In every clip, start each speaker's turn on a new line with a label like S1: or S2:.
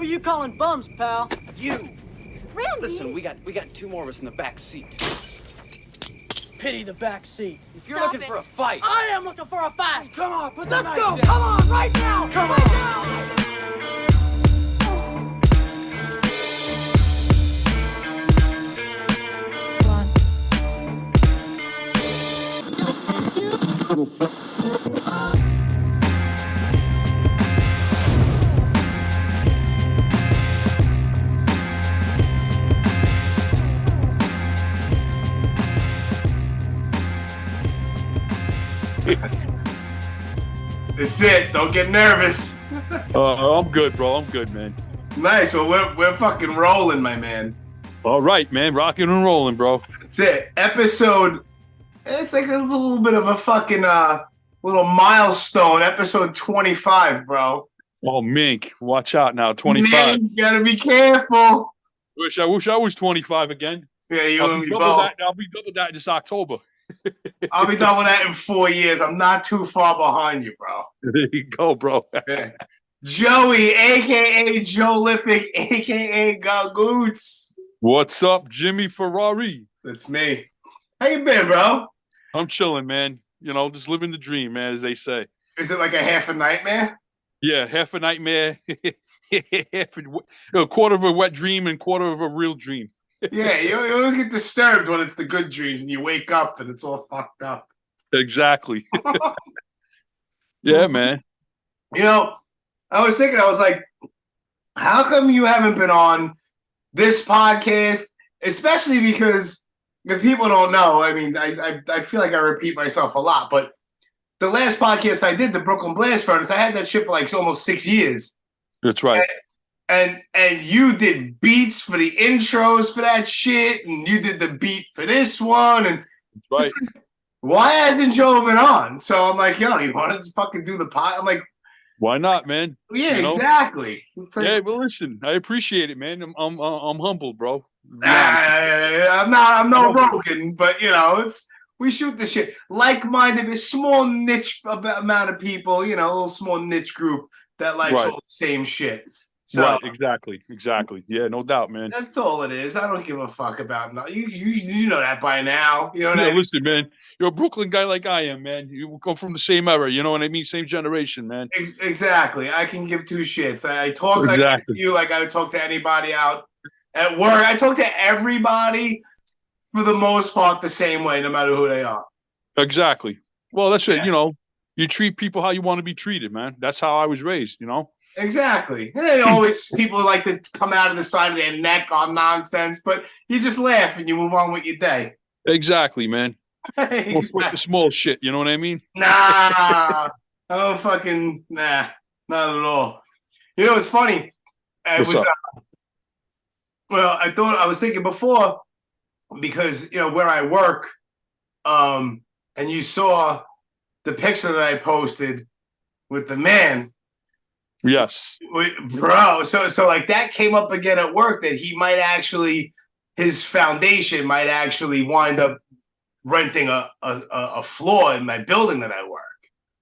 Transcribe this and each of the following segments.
S1: are you calling bums, pal?
S2: You.
S3: Randy!
S2: Listen, we got 2 more of us in the back seat.
S1: Pity the back seat.
S2: If you're
S3: Stop
S2: looking
S3: it.
S2: for a fight,
S1: I am looking for a fight.
S2: come on, put the
S1: Let's
S2: knife
S1: go.
S2: down.
S1: Come on, right now.
S2: Come
S1: right
S2: on.
S1: now.
S4: It's it. Don't get nervous.
S5: I'm good, bro. I'm good, man.
S4: Nice. Well, we're fucking rolling, my man.
S5: All right, man. Rocking and rolling, bro.
S4: That's it. Episode. It's like a little bit of a fucking little milestone. Episode 25, bro.
S5: Oh, Mink. Watch out now. 25.
S4: Man, you gotta be careful.
S5: I wish I was 25 again.
S4: Yeah, you and me both.
S5: I'll be double that this October.
S4: I'll be done with that in 4 years. I'm not too far behind you, bro.
S5: There you go, bro.
S4: Yeah. Joey, a.k.a. Joelific, a.k.a. Gagootz.
S5: What's up, Jimmy Ferrari?
S4: That's me. How you been, bro?
S5: I'm chilling, man. You know, just living the dream, man, as they say.
S4: Is it like a half a nightmare?
S5: Yeah, half a nightmare, a quarter of a wet dream and quarter of a real dream.
S4: Yeah, you always get disturbed when it's the good dreams and you wake up and it's all fucked up.
S5: Exactly. Yeah, man.
S4: You know, I was thinking, I was like, how come you haven't been on this podcast? Especially because if people don't know, I mean, I feel like I repeat myself a lot, but the last podcast I did, the Brooklyn Blast Furnace, I had that shit for like almost 6 years.
S5: That's right.
S4: And you did beats for the intros for that shit, and you did the beat for this one, and
S5: That's right.
S4: like, why hasn't Joe been on? So I'm like, yo, you want to fucking do the pod? I'm like,
S5: Why not, man?
S4: yeah,
S5: You know?
S4: exactly. It's like,
S5: Yeah, well, listen, I appreciate it, man. I'm humbled, bro. To be honest with you.
S4: I'm no Rogan, but you know, we shoot the shit. Like-minded, a small niche amount of people, you know, a little small niche group that likes
S5: Right.
S4: all the same shit. So
S5: Right, exactly. Yeah, no doubt, man.
S4: that's all it is. I don't give a fuck about you know that by now. You know what I
S5: Yeah,
S4: mean?
S5: listen, man. You're a Brooklyn guy like I am, man. You come from the same era, you know what I mean? Same generation, man.
S4: Exactly. I can give two shits. I talk like
S5: Exactly.
S4: you, like I would talk to anybody out at work. I talk to everybody for the most part the same way, no matter who they are.
S5: Exactly. Well, that's it.
S4: Yeah.
S5: You know, you treat people how you want to be treated, man. That's how I was raised, you know?
S4: Exactly. And then always people like to come out of the side of their neck on nonsense, but you just laugh and you move on with your day.
S5: Exactly, man.
S4: Exactly.
S5: Don't sweat the small shit, you know what I mean?
S4: Nah. I don't fucking not at all. You know, it's funny.
S5: What's up?
S4: Well, I was thinking before, because you know where I work, and you saw the picture that I posted with the man.
S5: Yes.
S4: Bro, so like that came up again at work, that he might actually, his foundation might actually wind up renting a floor in my building that I work.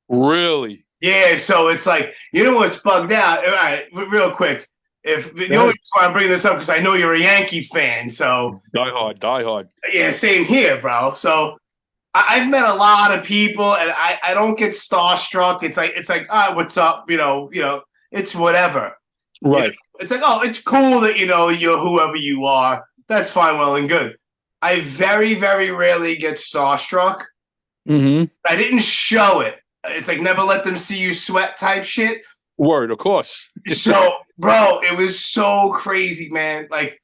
S5: Really?
S4: Yeah, so it's like, you know what's bugged out? All right, real quick. The only reason why I'm bringing this up because I know you're a Yankee fan, so
S5: Die hard.
S4: yeah, same here, bro. So I've met a lot of people, and I don't get starstruck. It's like, what's up? You know, it's whatever.
S5: Right.
S4: You know, it's like, oh, it's cool that you're whoever you are. That's fine, well and good. I very, very rarely get starstruck.
S5: Mm-hmm.
S4: I didn't show it. It's like never let them see you sweat type shit.
S5: Word, of course.
S4: So, bro, it was so crazy, man. Like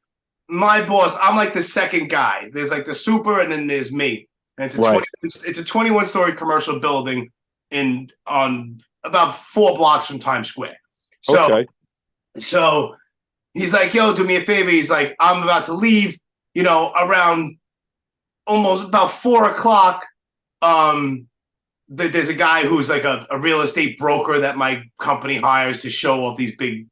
S4: my boss, I'm like the second guy. There's like the super, and then there's me. And it's a
S5: Right.
S4: it's a 21-story commercial building on about 4 blocks from Times Square. So he's like, yo, do me a favor. He's like, I'm about to leave, around almost about 4 o'clock. There's a guy who's like a real estate broker that my company hires to show off these big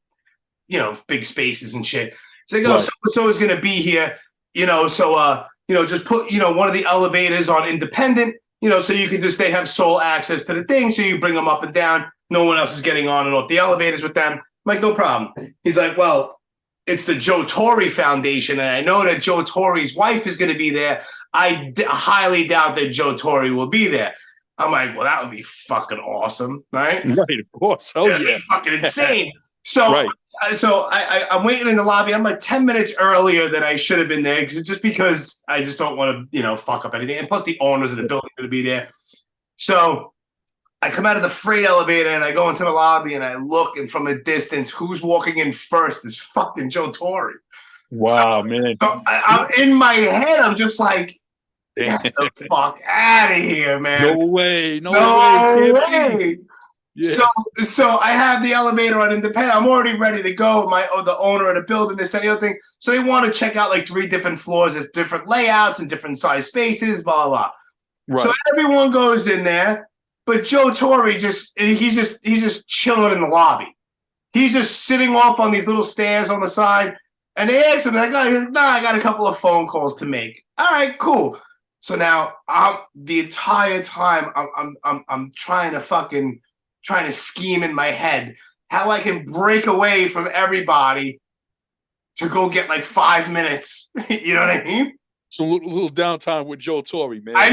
S4: spaces and shit. So they go, so is going to be here, just put, one of the elevators on independent, so you can they have sole access to the thing. So you bring them up and down. No one else is getting on and off the elevators with them. like, no problem. He's like, well, it's the Joe Torre Foundation, and I know that Joe Torre's wife is going to be there. I highly doubt that Joe Torre will be there. I'm like, well, that would be fucking awesome, right?
S5: Right, of course. Oh,
S4: That'd
S5: yeah.
S4: be fucking insane. So,
S5: Right.
S4: I'm waiting in the lobby. I'm like 10 minutes earlier than I should have been there, just because I just don't want to, fuck up anything. And plus, the owners of the building are going to be there. So I come out of the freight elevator and I go into the lobby and I look, and from a distance, who's walking in first is fucking Joe Torre.
S5: Wow, man.
S4: So I'm in my head, I'm just like, get the fuck out of here, man.
S5: No way. No
S4: way.
S5: Yeah.
S4: So I have the elevator on Independent. I'm already ready to go. The owner of the building, this and the other thing. So they want to check out like 3 different floors with different layouts and different size spaces, blah, blah, blah.
S5: Right.
S4: So everyone goes in there, but Joe Torre he's just chilling in the lobby. He's just sitting off on these little stairs on the side. And they asked him, like, I got a couple of phone calls to make. All right, cool. So now the entire time I'm trying to scheme in my head how I can break away from everybody to go get like 5 minutes. You know what I mean?
S5: So a little downtime with Joe Torre, man.
S4: I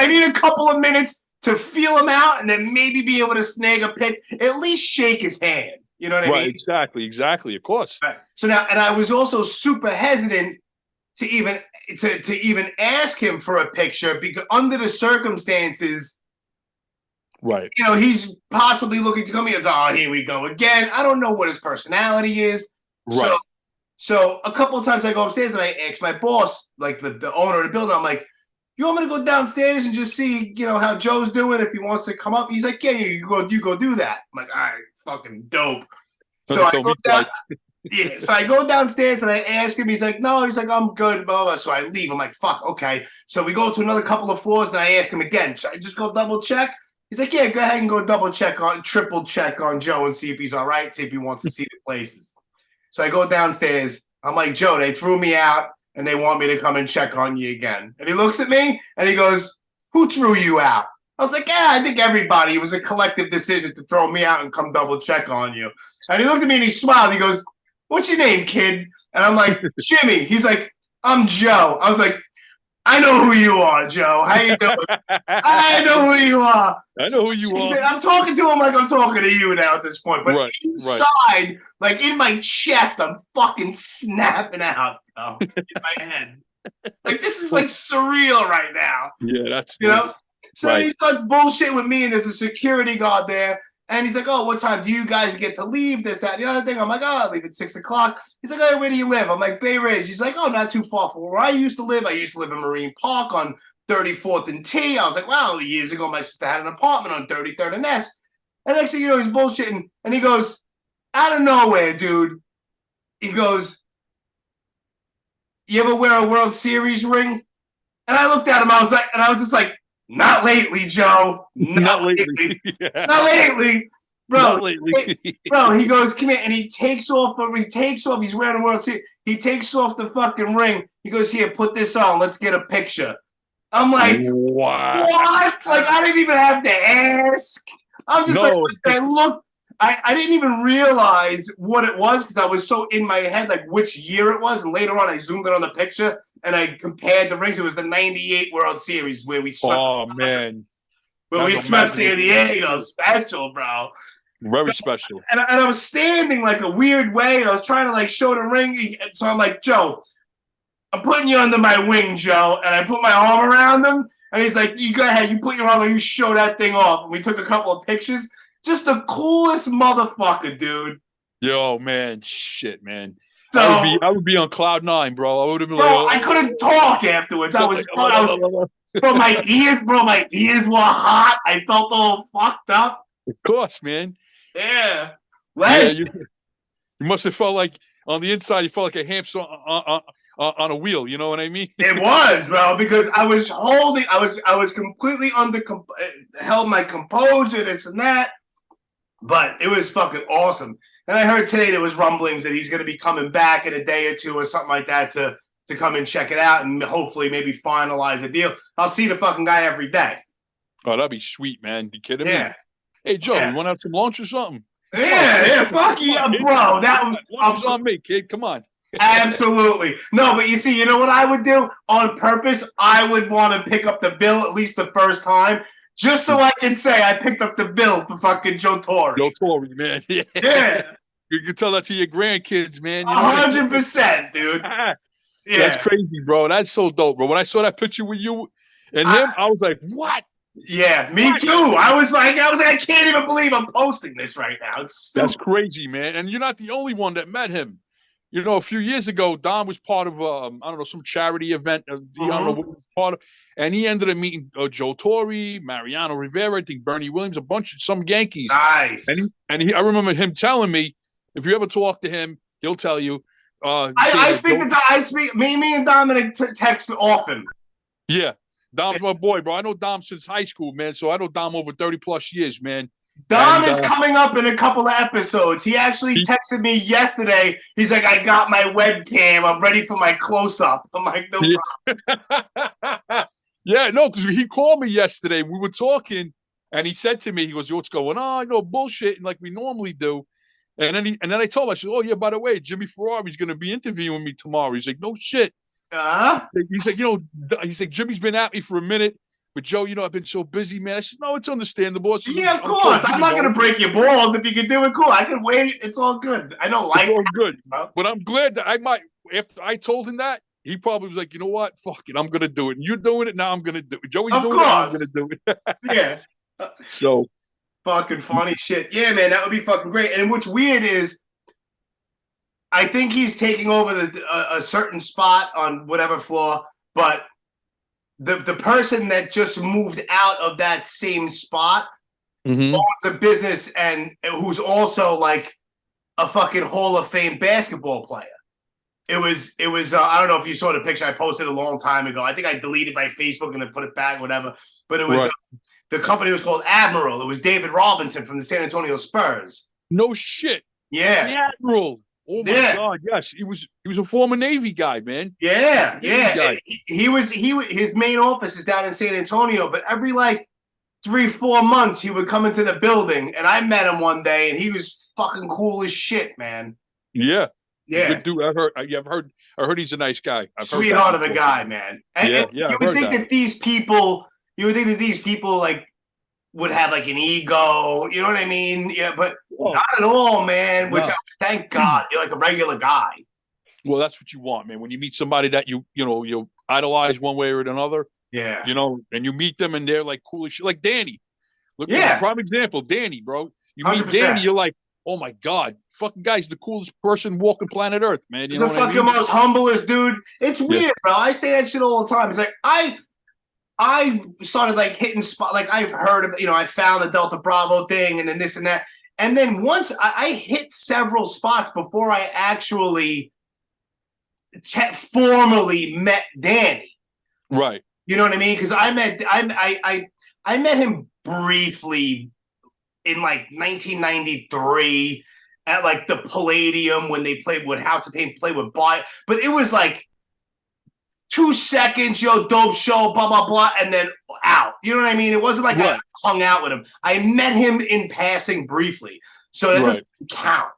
S4: need a couple of minutes to feel him out, and then maybe be able to snag a pic, at least shake his hand. You know what I mean?
S5: Right, exactly, of course.
S4: Right. So now, and I was also super hesitant to even ask him for a picture, because under the circumstances,
S5: right,
S4: he's possibly looking to come here. Oh, here we go again. I don't know what his personality is.
S5: right.
S4: So a couple of times I go upstairs and I ask my boss, like the owner of the building, I'm like, you want me to go downstairs and just see, how Joe's doing, if he wants to come up? He's like, yeah, you go do that. I'm like, all right, fucking dope. So I go down. Yeah, so I go downstairs and I ask him. He's like, no. He's like, I'm good, blah, blah. So I leave. I'm like, fuck, okay. So we go to another couple of floors and I ask him again, should I just go double check? He's like, yeah, go ahead and go triple check on Joe and see if he's all right, see if he wants to see the places. So I go downstairs. I'm like, Joe, they threw me out and they want me to come and check on you again. And he looks at me and he goes, who threw you out? I was like, yeah, I think everybody. It was a collective decision to throw me out and come double check on you. And he looked at me and he smiled. He goes, what's your name, kid? And I'm like, Jimmy. He's like, I'm Joe. I was like, I know who you are, Joe. How you doing? I know who you are.
S5: I know who you are.
S4: Said, I'm talking to him like I'm talking to you now at this point. But inside, like in my chest, I'm fucking snapping out in my head. Like, this is like surreal right now.
S5: Yeah, that's
S4: So he starts bullshit with me, and there's a security guard there. And he's like, oh, what time do you guys get to leave? This, that, and the other thing. I'm like, oh, I'll leave at 6 o'clock. He's like, oh, where do you live? I'm like, Bay Ridge. He's like, oh, not too far from where I used to live. I used to live in Marine Park on 34th and T. I was like, wow, years ago, my sister had an apartment on 33rd and S. And next thing you know, he's bullshitting. And he goes, out of nowhere, dude. He goes, you ever wear a World Series ring? And I looked at him. I was just like, not lately, Joe. Not lately.
S5: Yeah.
S4: Not lately. Bro,
S5: Not lately.
S4: bro, he goes, come here, and he takes off, he's wearing a World Series. He takes off the fucking ring. He goes, here, put this on. Let's get a picture. I'm like,
S5: wow.
S4: What? Like, I didn't even have to ask. I'm just I didn't even realize what it was, because I was so in my head, like which year it was. And later on, I zoomed in on the picture and I compared the rings. It was the 98 World Series where we swept.
S5: Oh, man.
S4: Where we swept San Diego. Special, bro.
S5: Very special.
S4: And I was standing like a weird way. I was trying to like show the ring. So I'm like, Joe, I'm putting you under my wing, Joe. And I put my arm around him. And he's like, you go ahead. You put your arm and you show that thing off. And we took a couple of pictures. Just the coolest motherfucker, dude.
S5: Yo, man. Shit, man.
S4: So
S5: I would be on cloud 9, bro. I would have been
S4: I couldn't talk afterwards. Bro, my ears were hot. I felt all fucked up.
S5: Of course, man.
S4: Yeah.
S5: You must have felt like on the inside, you felt like a hamster on a wheel. You know what I mean?
S4: It was, bro, because I was completely held my composure, this and that. But it was fucking awesome. And I heard today there was rumblings that he's going to be coming back in a day or two or something like that to come and check it out and hopefully maybe finalize a deal. I'll see the fucking guy every day.
S5: Oh, that'd be sweet, man. You kidding
S4: me?
S5: Hey, Joe, you want to have some lunch or something?
S4: Yeah, fuck yeah, bro. That
S5: lunch
S4: was
S5: is on me, kid. Come on.
S4: absolutely. No, but you see, you know what I would do on purpose? I would want to pick up the bill at least the first time, just so I can say I picked up the bill for fucking Joe Torre.
S5: Joe Torre, man. Yeah.
S4: Yeah,
S5: You can tell that to your grandkids, man. You know
S4: 100%, dude.
S5: Yeah.
S4: Yeah,
S5: That's crazy, bro. That's so dope, bro. When I saw that picture with you and him, I was like, what?
S4: yeah, me too. I was like, I can't even believe I'm posting this right now. It's stupid.
S5: That's crazy, man. And you're not the only one that met him. You know, a few years ago, Don was part of, I don't know, some charity event. I don't know what he was part of. And he ended up meeting Joe Torre, Mariano Rivera, I think Bernie Williams, a bunch of some Yankees.
S4: Nice.
S5: And I remember him telling me, if you ever talk to him, he'll tell you.
S4: Me and Dominic text often.
S5: Yeah. Dom's my boy, bro. I know Dom since high school, man. So I know Dom over 30 plus years, man.
S4: Dom is coming up in a couple of episodes. He actually texted me yesterday. He's like, I got my webcam. I'm ready for my close-up. I'm like, no problem.
S5: Yeah, no, because he called me yesterday. We were talking, and he said to me, he goes, what's going on? I go, bullshit, like we normally do. And then I told him, I said, oh, yeah, by the way, Jimmy Ferrari's going to be interviewing me tomorrow. He's like, no shit. He's like, he's like, Jimmy's been at me for a minute, but Joe, I've been so busy, man. I said, no, it's understandable. Said,
S4: yeah, of course. I'm not going to break your balls. If you can do it, cool. I can wait. It's all good. I don't like
S5: it. It's all good. But I'm glad that after I told him that, he probably was like, you know what? Fuck it. I'm going to do it. And you're doing it. Now I'm going to do it. Joey's doing it. I'm going to do it.
S4: Yeah.
S5: So.
S4: Fucking funny shit. Yeah, man, that would be fucking great. And what's weird is I think he's taking over a certain spot on whatever floor, but the person that just moved out of that same spot owns a business and who's also like a fucking Hall of Fame basketball player. It was I don't know if you saw the picture I posted a long time ago. I think I deleted my Facebook and then put it back, whatever. But it was
S5: right.
S4: The company was called Admiral. It was David Robinson from the San Antonio Spurs.
S5: No shit.
S4: Yeah.
S5: The Admiral. Oh my God, yes. He was a former Navy guy, man.
S4: Yeah, yeah. His main office is down in San Antonio, but every like 3-4 months he would come into the building, and I met him one day, and he was fucking cool as shit, man.
S5: Yeah.
S4: Yeah.
S5: Good dude. I heard he's a nice guy.
S4: Sweetheart of a guy, man. And you would think that these people like would have like an ego, you know what I mean? Yeah, but not at all, man. Which thank God, you're like a regular guy.
S5: Well, that's what you want, man. When you meet somebody that you idolize one way or another,
S4: yeah,
S5: and you meet them and they're like cool as shit, like Danny. Look, prime example, Danny, bro. You meet 100%. Danny, you're like, oh my God, fucking guy's the coolest person walking planet Earth, man. You know what I mean?
S4: Most humblest dude. It's weird, bro. I say that shit all the time. It's like I started like hitting spot, like I've heard of, I found the Delta Bravo thing and then this and that. And then once I hit several spots before I actually formally met Danny.
S5: Right.
S4: You know what I mean? Because I met him briefly in like 1993 at like the Palladium when they played with House of Pain, played with Bart. But it was like 2 seconds, dope show, blah, blah, blah, and then out. You know what I mean? It wasn't like I hung out with him. I met him in passing briefly. So that doesn't count.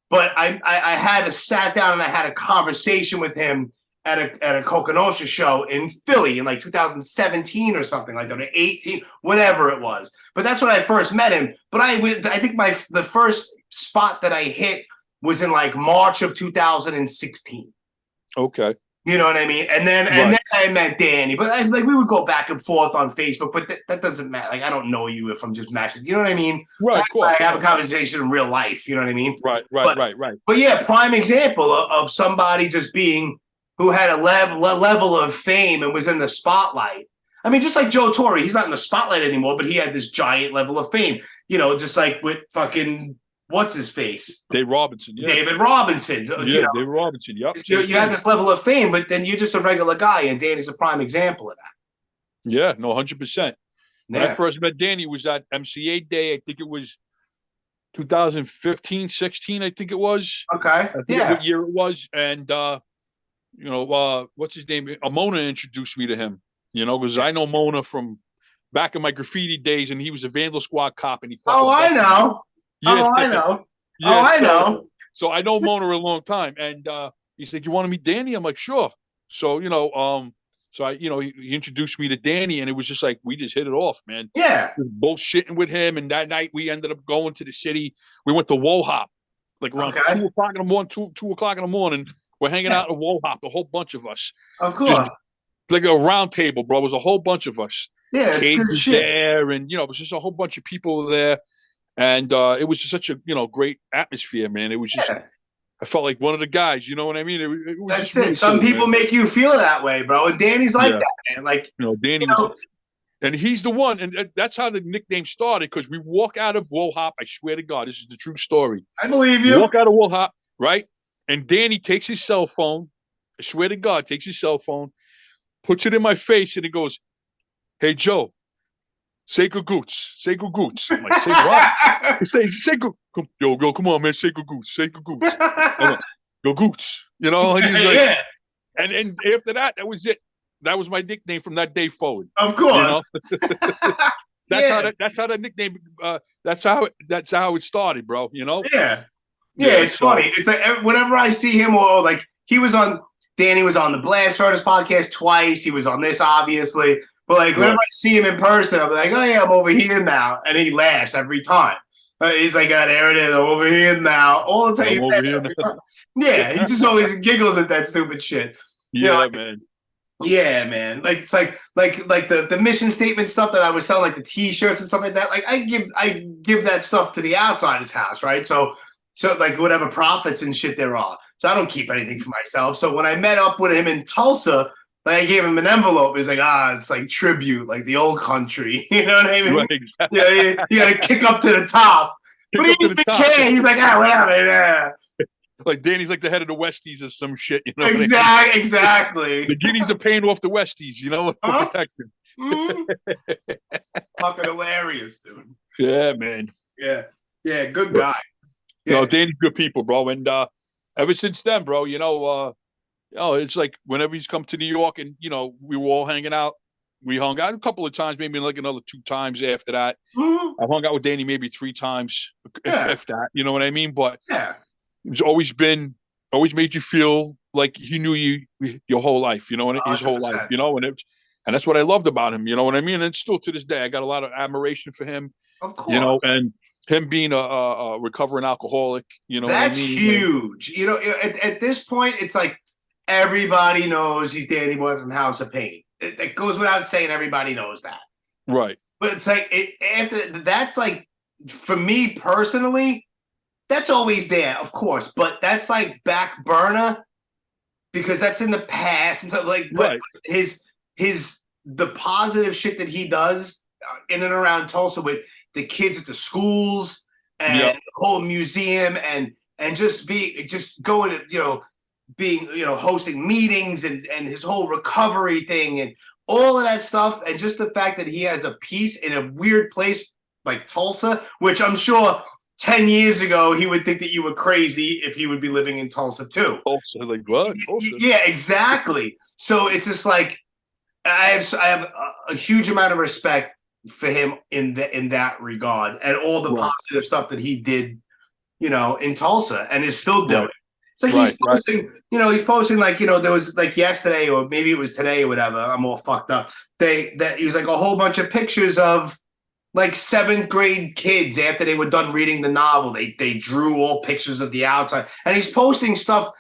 S4: But I sat down and I had a conversation with him at a Coconosha show in Philly in like 2017 or something like that, or 18, whatever it was. But that's when I first met him. But I think the first spot that I hit was in like March of 2016.
S5: Okay.
S4: You know what I mean? And then I met Danny. But we would go back and forth on Facebook, but that doesn't matter. Like, I don't know you if I'm just matching. You know what I mean?
S5: Right, of course.
S4: I have a conversation in real life. You know what I mean?
S5: Right.
S4: But yeah, prime example of somebody just being who had a level of fame and was in the spotlight. I mean, just like Joe Torre, he's not in the spotlight anymore, but he had this giant level of fame. Just like with fucking what's his face?
S5: David Robinson. Yeah.
S4: David Robinson.
S5: Yeah, David Robinson. Yep.
S4: You have this level of fame, but then you're just a regular guy, and Danny's a prime example of that.
S5: Yeah, no, 100%. When I first met Danny was at MCA Day. I think it was 2015, 16, I think it was.
S4: Okay.
S5: I forget what year it was. And, what's his name? Mona introduced me to him, because I know Mona from back in my graffiti days, and he was a Vandal Squad cop. And he
S4: I know. Oh, I know.
S5: Yeah,
S4: I know.
S5: So I know Mona a long time, and he's like, "You want to meet Danny?" I'm like, "Sure." So so he introduced me to Danny, and it was just like we just hit it off, man.
S4: Yeah.
S5: Bullshitting with him, and that night we ended up going to the city. We went to Wohop, like around
S4: Okay.
S5: 2 o'clock in the morning. 2 o'clock in the morning, we're hanging out at Wohop, a whole bunch of us,
S4: Of course.
S5: just like a round table, bro. It was a whole bunch of us.
S4: Yeah, it's
S5: Cade
S4: good
S5: was
S4: shit.
S5: there, and it was just a whole bunch of people there, and it was just such a great atmosphere, man. It was just.
S4: Yeah.
S5: I felt like one of the guys, you know what I mean? It was
S4: That's
S5: just
S4: it.
S5: really
S4: Some
S5: cool,
S4: people
S5: man.
S4: make you feel that way, bro. And Danny's like
S5: Yeah.
S4: that, man. Like,
S5: Danny was, and he's the one, and that's how the nickname started. Because we walk out of Wohop, I swear to God, this is the true story.
S4: I believe
S5: We
S4: you.
S5: walk out of Wohop, right? And Danny takes his cell phone. I swear to God, takes his cell phone, puts it in my face, and he goes, "Hey Joe, say Gagootz, say Gagootz." I'm like, "Say what?" He says, "Say yo, come on, man, say Gagootz, say Gagootz." I'm like, Gagootz, and he's like,
S4: Yeah,
S5: and after that, that was it. That was my nickname from that day forward.
S4: of course.
S5: That's
S4: Yeah.
S5: that's how the nickname. That's how it started, bro.
S4: Yeah. Yeah, it's funny. It's like whenever I see him, or like Danny was on the Blast Furnace podcast twice. He was on this, obviously. But like whenever I see him in person, I'm like, "Oh yeah, I'm over here now," and he laughs every time. He's like, "Oh, there it is. I'm over here now." All the time.
S5: I'm over here now.
S4: Yeah, he just always giggles at that stupid shit.
S5: Yeah, man.
S4: Yeah, man. Like it's like the mission statement stuff that I was selling, like the T-shirts and stuff like that. Like I give that stuff to the outsider's house, right? So like whatever profits and shit there are. So I don't keep anything for myself. So when I met up with him in Tulsa, like I gave him an envelope. He's like, it's like tribute, like the old country. You know what I mean?
S5: Right, exactly.
S4: Yeah, you gotta kick up to the top. But he didn't care. He's like, whatever, yeah.
S5: Like Danny's like the head of the Westies or some shit,
S4: Exactly.
S5: The Guineas are paying off the Westies, for protection.
S4: Fucking hilarious, dude.
S5: Yeah, man.
S4: Yeah, good guy.
S5: Yeah. Danny's good people, bro. And ever since then, bro, it's like whenever he's come to New York and we were all hanging out. We hung out a couple of times, maybe like another 2 times after that.
S4: Mm-hmm.
S5: I hung out with Danny maybe 3 times, if that. You know what I mean? But it's always made you feel like he knew you your whole life, his whole life, and that's what I loved about him, you know what I mean? And still to this day, I got a lot of admiration for him,
S4: of course,
S5: and him being a recovering alcoholic,
S4: that's
S5: what I mean?
S4: Huge. At this point, it's like everybody knows he's Danny Boy from House of Pain. It goes without saying, everybody knows that,
S5: right?
S4: But it's like after that's like for me personally. That's always there, of course, but that's like back burner because that's in the past and stuff. Like, but the positive shit that he does in and around Tulsa with the kids at the schools and the whole museum and just going to being hosting meetings and his whole recovery thing and all of that stuff, and just the fact that he has a piece in a weird place like Tulsa, which I'm sure 10 years ago, he would think that you were crazy if he would be living in Tulsa too.
S5: Tulsa, like what? Tulsa.
S4: Yeah, exactly. So it's just like I have a huge amount of respect for him in that regard, and all the positive stuff that he did, in Tulsa, and is still doing. It's like he's posting, he's posting like, there was like yesterday or maybe it was today or whatever. I'm all fucked up. That he was like a whole bunch of pictures of like 7th grade kids after they were done reading the novel. They drew all pictures of the outside, and he's posting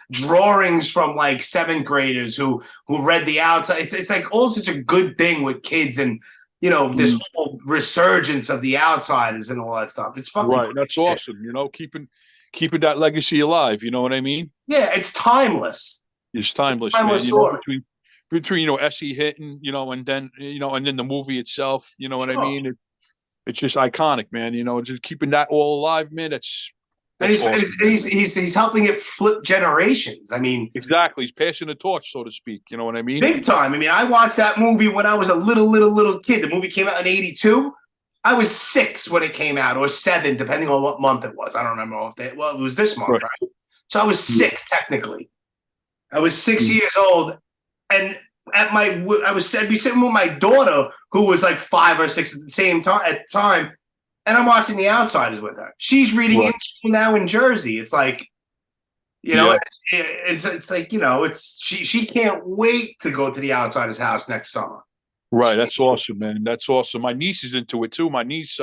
S4: drawings from like 7th graders who read the outside. It's like all such a good thing with kids, and this whole resurgence of the outsiders and all that stuff. It's fucking
S5: right. That's awesome. Keeping that legacy alive. You know what I mean?
S4: Yeah, it's timeless.
S5: It's timeless, man.
S4: Story.
S5: Between S.E. Hinton, and then the movie itself. You know what I mean? It's just iconic, man. Just keeping that all alive, man. That's awesome.
S4: He's helping it flip generations. I mean,
S5: exactly. He's passing the torch, so to speak. You know what I mean?
S4: Big time. I mean, I watched that movie when I was a little kid. The movie came out in '82. I was 6 when it came out, or 7, depending on what month it was. I don't remember it was this month, right? So I was 6 technically. I was 6 years old, and I'd be sitting with my daughter, who was like 5 or 6 at the same time. and I'm watching The Outsiders with her. She's reading
S5: Right.
S4: now in Jersey. It's like, you know,
S5: Yeah.
S4: it's like, you know, it's she can't wait to go to The Outsiders house next summer.
S5: Right. That's awesome, man. That's awesome. My niece is into it too. My niece,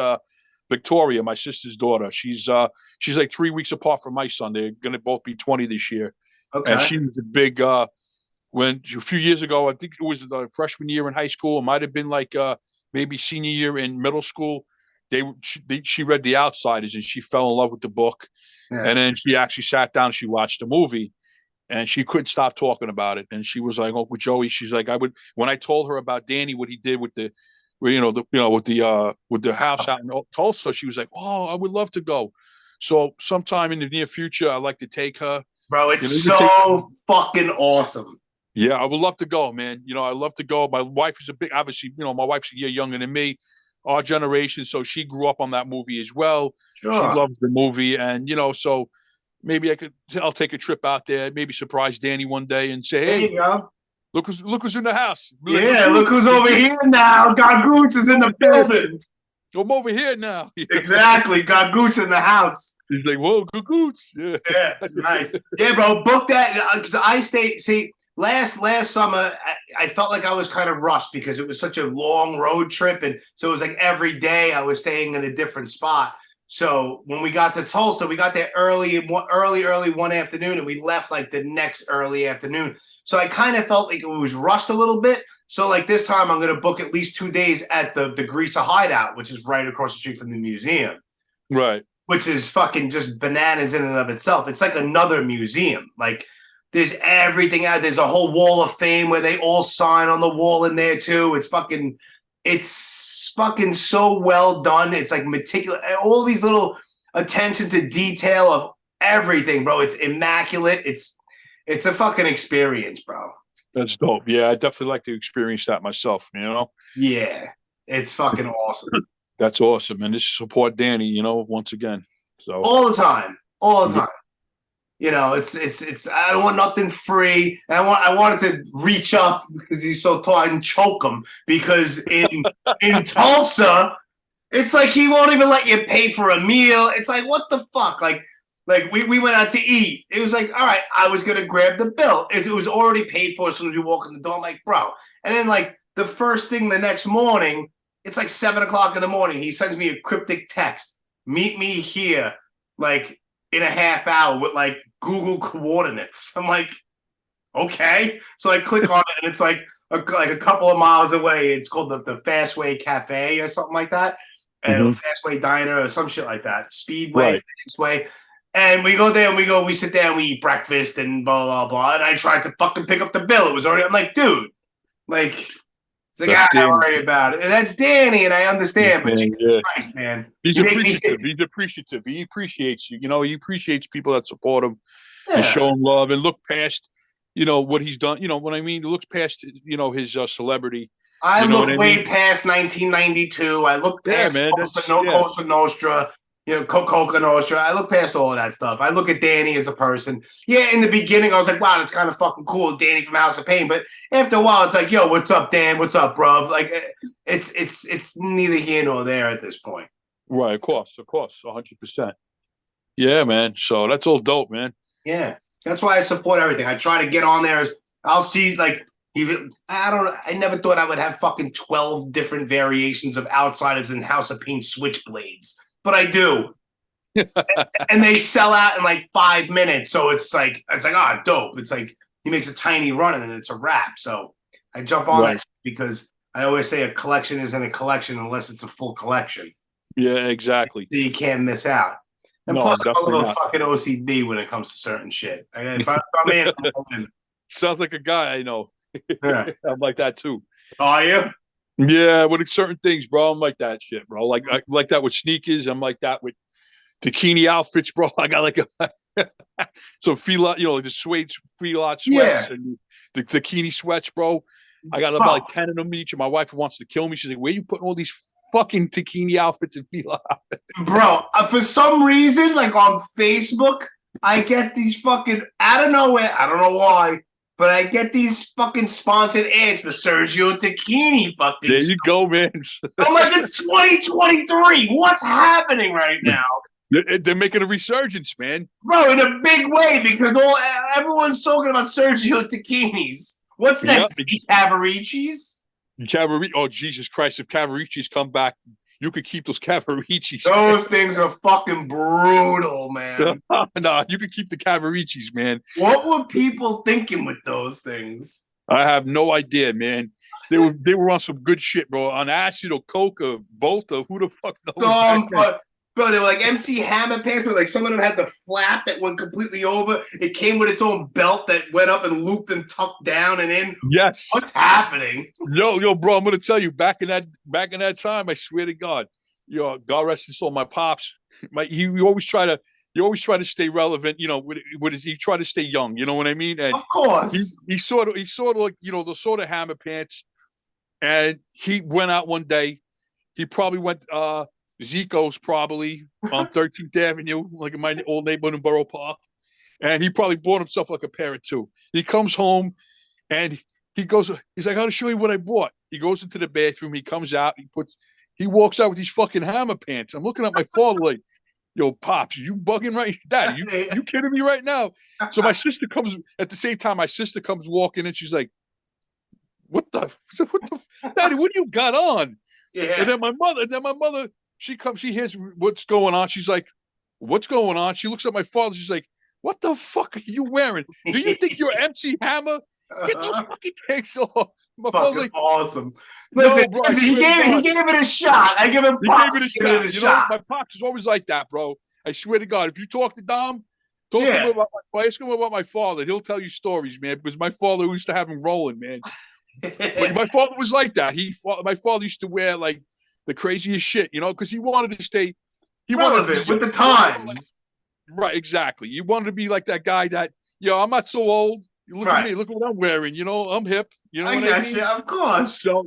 S5: Victoria, my sister's daughter. She's like 3 weeks apart from my son. They're gonna both be 20 this year.
S4: Okay.
S5: And she was a big when a few years ago, I think it was the freshman year in high school. It might have been like maybe senior year in middle school. She read The Outsiders and she fell in love with the book.
S4: Yeah.
S5: And then she actually sat down. She watched the movie, and she couldn't stop talking about it. And she was like, "Uncle Joey," she's like, when I told her about Danny, what he did with with the house out in Tulsa, she was like, "Oh, I would love to go." So sometime in the near future, I'd like to take her.
S4: Bro, it's so fucking awesome.
S5: Yeah, I would love to go, man. I'd love to go. My wife is obviously, my wife's a year younger than me, our generation. So she grew up on that movie as well.
S4: Sure.
S5: She loves the movie. And, so maybe I'll take a trip out there, maybe surprise Danny one day and say,
S4: There
S5: hey,
S4: you go.
S5: look who's in the house.
S4: Yeah, look who's over here now. Gagootz is in the building.
S5: I'm over here now.
S4: Exactly. Gagootz in the house.
S5: He's like, whoa, Gagootz.
S4: Yeah, nice. Yeah, bro, book that. Because I see, last summer, I felt like I was kind of rushed because it was such a long road trip. And so it was like every day I was staying in a different spot. So when we got to Tulsa, we got there early one afternoon, and we left like the next early afternoon. So I kind of felt like it was rushed a little bit. So like this time, I'm going to book at least 2 days at the Greaser Hideout, which is right across the street from the museum.
S5: Right.
S4: Which is fucking just bananas in and of itself. It's like another museum. Like there's everything out. There's a whole wall of fame where they all sign on the wall in there too. It's fucking so well done. It's like meticulous. All these little attention to detail of everything, bro. It's immaculate. It's a fucking experience, bro.
S5: That's dope. Yeah, I definitely like to experience that myself,
S4: Yeah, it's fucking awesome.
S5: That's awesome. And just support Danny, once again. So
S4: all the time. It's I don't want nothing free. And I wanted to reach up because he's so tall and choke him because in Tulsa, it's like he won't even let you pay for a meal. It's like, what the fuck? Like we went out to eat. It was like, all right, I was gonna grab the bill. It was already paid for as soon as we walk in the door. I'm like, bro. And then like the first thing the next morning, it's like 7 o'clock in the morning. He sends me a cryptic text. Meet me here, like in a half hour with like Google coordinates. I'm like, okay. So I click on it, and it's like a couple of miles away. It's called the Fastway Cafe or something like that, and Fastway Diner or some shit like that. Speedway, right. Fastway. And we go there and we sit there and we eat breakfast and blah, blah, blah. And I tried to fucking pick up the bill. It was already, I'm like, dude, like, it's like, don't worry about it. And that's Danny, and I understand, but Jesus Christ, man.
S5: He's appreciative. He's appreciative. He appreciates you. He appreciates people that support him and show him love and look past, what he's done. You know what I mean? Looks past, his celebrity.
S4: I look way past 1992. I look past Cosa Nostra. Coca Nostra. I look past all of that stuff. I look at Danny as a person. Yeah, in the beginning, I was like, wow, that's kind of fucking cool, Danny from House of Pain. But after a while, it's like, yo, what's up, Dan? What's up, bruv? Like, it's neither here nor there at this point.
S5: Right, of course, 100%. Yeah, man. So that's all dope, man.
S4: Yeah, that's why I support everything. I try to get on there. I'll see, like, I never thought I would have fucking 12 different variations of Outsiders and House of Pain switchblades. But I do. And they sell out in like 5 minutes. So it's like, dope. It's like he makes a tiny run and then it's a wrap. So I jump on that because I always say a collection isn't a collection unless it's a full collection.
S5: Yeah, exactly.
S4: So you can't miss out. And plus, I'm a little fucking OCD when it comes to certain shit. If I'm in.
S5: Sounds like a guy I know.
S4: Yeah.
S5: I'm like that too.
S4: Are you?
S5: Yeah, with certain things, bro. I'm like that shit, bro. Like that with sneakers. I'm like that with Tacchini outfits, bro. I got like some Fila, like the suede Fila sweats and the Tacchini sweats, bro. I got about like 10 of them each. And my wife wants to kill me. She's like, "Where are you putting all these fucking Tacchini outfits and Fila outfits?"
S4: Bro, for some reason, like on Facebook, I get these fucking out of nowhere. I don't know why. but I get these fucking sponsored ads for Sergio Tacchini fucking.
S5: There you go, man.
S4: I'm like, it's 2023. What's happening right now?
S5: They're making a resurgence, man.
S4: Bro, in a big way, because everyone's talking about Sergio Tacchini's. What's next? Z-Cavaricci's?
S5: Oh, Jesus Christ. If Cavaricci's come back, you could keep those Cavaricci's.
S4: Those things are fucking brutal, man.
S5: Nah, you could keep the Cavaricci's, man.
S4: What were people thinking with those things?
S5: I have no idea, man. They were on some good shit, bro. On acid or coke or both. Who the fuck knows?
S4: Bro, they were like MC Hammer pants, where like some of them had the flap that went completely over. It came with its own belt that went up and looped and tucked down and in.
S5: Yes.
S4: What's happening?
S5: Yo, bro, I'm gonna tell you, back in that time, I swear to God, God rest his soul, my pops, he always try to stay relevant, he try to stay young, you know what I mean? And
S4: of course.
S5: He sort of like, the sort of Hammer pants. And he went out one day, he probably went Zico's probably on 13th Avenue, like in my old neighborhood in Borough Park. And he probably bought himself like a pair of two. He comes home and he's like, I'll show you what I bought. He goes into the bathroom, he comes out, he walks out with these fucking Hammer pants. I'm looking at my father like, yo, Pops, you bugging right? Dad, you kidding me right now? So my sister comes at the same time, walking and she's like, what the Daddy, what do you got on?
S4: Yeah.
S5: And then my mother, she hears what's going on. She's like, what's going on? She looks at my father. She's like, what the fuck are you wearing? Do you think you're MC Hammer? Get those fucking things off. My father's like,
S4: awesome. Listen,
S5: bro,
S4: he gave it a shot. I give him props.
S5: He gave it a shot. My pops is always like that, bro. I swear to God, if you talk to Dom, ask him about my father. He'll tell you stories, man, because my father used to have him rolling, man. But my father was like that. My father used to wear like the craziest shit, because he wanted to stay
S4: relevant with the times.
S5: Right, exactly. You wanted to be like that guy that, I'm not so old. You look at me, look at what I'm wearing. I'm hip. You know what I mean?
S4: Of course.
S5: So,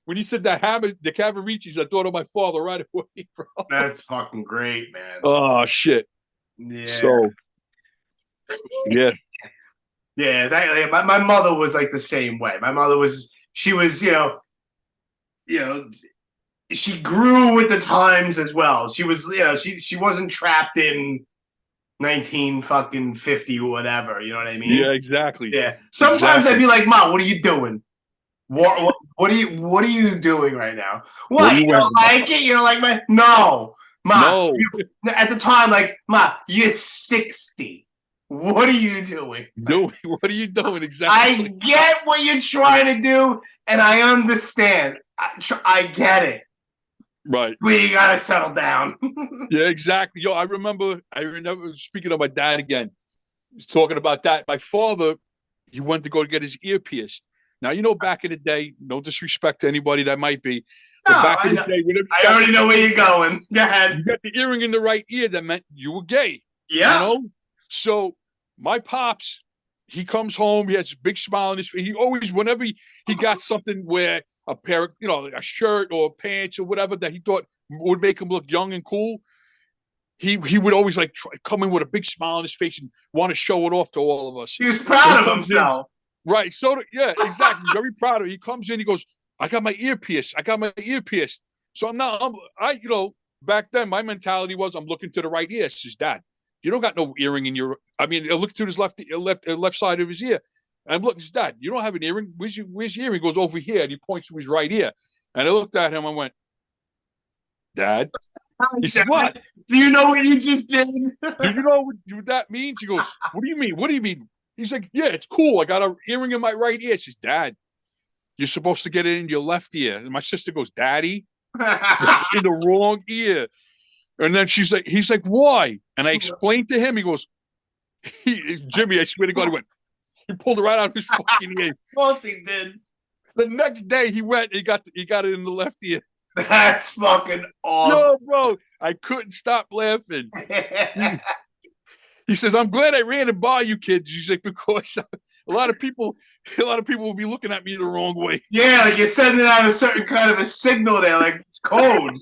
S5: when you said that Hammer, the Cavaricci's, I thought of my father right away, bro.
S4: That's fucking great, man.
S5: Oh shit.
S4: Yeah.
S5: So, yeah.
S4: Yeah, my mother was like the same way. My mother was, she grew with the times as well. She was, she wasn't trapped in 1950 or whatever. You know what I mean?
S5: Yeah, exactly.
S4: Yeah. Sometimes I'd be like, Mom, what are you doing? What are you doing right now? What you don't like it? You don't like my no, Mom. No. At the time, like, Mom, you're 60. What are you doing?
S5: What are you doing exactly?
S4: I get what you're trying to do, and I understand. I get it.
S5: Right.
S4: We gotta settle down.
S5: Yeah, exactly. Yo, I remember. Speaking of my dad again, he's talking about that. My father, he went to go get his ear pierced. Now, back in the day, no disrespect to anybody that might be.
S4: No,
S5: back in the day,
S4: I already know where you're going. Go ahead.
S5: You got the earring in the right ear, that meant you were gay.
S4: Yeah.
S5: So my pops, he comes home, he has a big smile on his face. He always, whenever he got something where a pair of, a shirt or pants or whatever that he thought would make him look young and cool, he would always like come in with a big smile on his face and want to show it off to all of us.
S4: He was proud of himself.
S5: Right. So yeah, exactly. Very proud of it. He comes in, he goes, I got my ear pierced. So back then my mentality was, I'm looking to the right ear. It's his dad. You don't got no earring in your. I mean, I look to his left side of his ear, and look, his dad. You don't have an earring. Where's your earring? He goes over here, and he points to his right ear. And I looked at him and went, Dad. He said, what?
S4: Do you know what you just did?
S5: Do you know what that means? He goes, what do you mean? What do you mean? He's like, yeah, it's cool. I got an earring in my right ear. She says, Dad, you're supposed to get it in your left ear. And my sister goes, Daddy, it's in the wrong ear. And then he's like, why? And I explained to him. He goes, Jimmy, I swear to God, he pulled it right out of his fucking ear.
S4: Of course he did.
S5: The next day he went, he got it in the left ear.
S4: That's fucking awesome.
S5: No, bro, I couldn't stop laughing. He says, I'm glad I ran it by you kids. He's like, because a lot of people will be looking at me the wrong way.
S4: Yeah, like you're sending out a certain kind of a signal there, like it's code.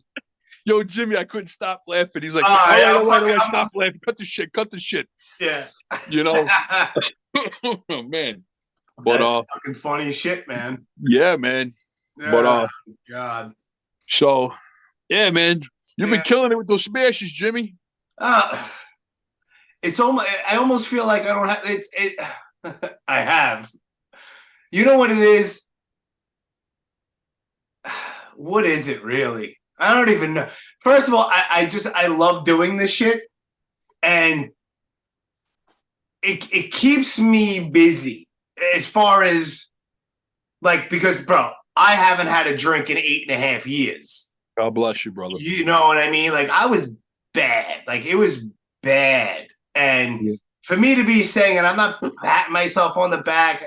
S5: Yo, Jimmy, I couldn't stop laughing. He's like, all right, stop laughing. Cut the shit.
S4: Yeah.
S5: Oh, man. But
S4: That's fucking funny shit, man.
S5: yeah, man. But
S4: Oh, God.
S5: so yeah, man. You've been
S4: Yeah.
S5: killing it with those smashes, Jimmy.
S4: Uh, it's almost. I almost feel like I don't have. I have. You know what it is? What is it really? I don't even know. First of all, I love doing this shit, and it keeps me busy as far as like, because bro, I haven't had a drink in 8.5 years.
S5: God bless you, brother.
S4: You know what I mean? Like, I was bad. Like, it was bad. And
S5: Yeah.
S4: for me to be saying, and I'm not patting myself on the back,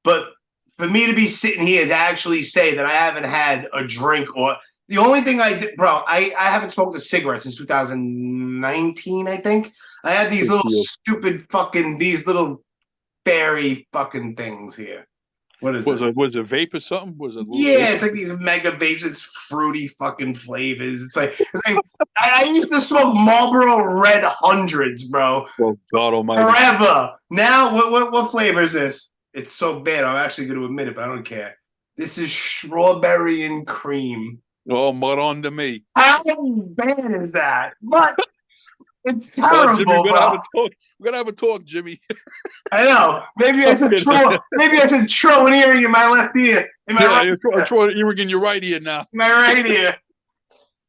S4: but for me to be sitting here to actually say that I haven't had a drink, or the only thing I did, bro, I haven't smoked a cigarette since 2019, I think. I had these little stupid fucking, these little fairy fucking things here. What is it?
S5: Was it vape or something? Was it?
S4: Yeah, it's like these mega vapes. It's fruity fucking flavors. It's like I used to smoke Marlboro Red Hundreds, bro.
S5: Oh God Almighty!
S4: Forever. Now, what flavor is this? It's so bad. I'm actually going to admit it, but I don't care. This is strawberry and cream.
S5: Oh, mud on to me.
S4: How bad is that? What? It's terrible,
S5: Jimmy, we're
S4: bro.
S5: We're gonna have a talk, Jimmy.
S4: I know. Maybe I should throw an earring in my left ear. In my right
S5: I'm throwing an earring in your right ear now.
S4: My right ear.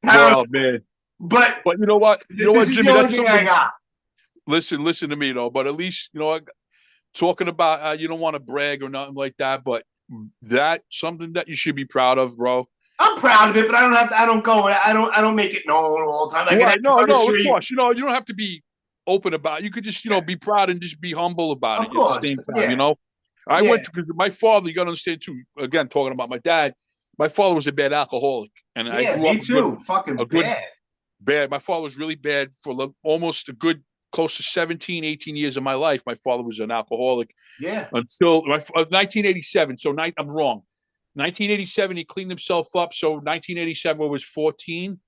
S5: Oh man.
S4: But
S5: you know what? You know what, Jimmy?
S4: That's something I got.
S5: Listen to me though. But at least talking about you don't want to brag or nothing like that. But that's something that you should be proud of, bro.
S4: I'm proud of it, but I don't have to. I don't make it known all the time.
S5: Right? No, of course. You don't have to be open about it. You could just be proud and just be humble about it at the same time. I went to, because my father. You got to understand too. Again, talking about my dad. My father was a bad alcoholic, and I grew up.
S4: Me too. Fucking bad.
S5: Bad. My father was really bad for almost a good close to 17, 18 years of my life. My father was an alcoholic.
S4: Yeah.
S5: Until 1987. So I'm wrong. 1987, he cleaned himself up. So 1987 was 14.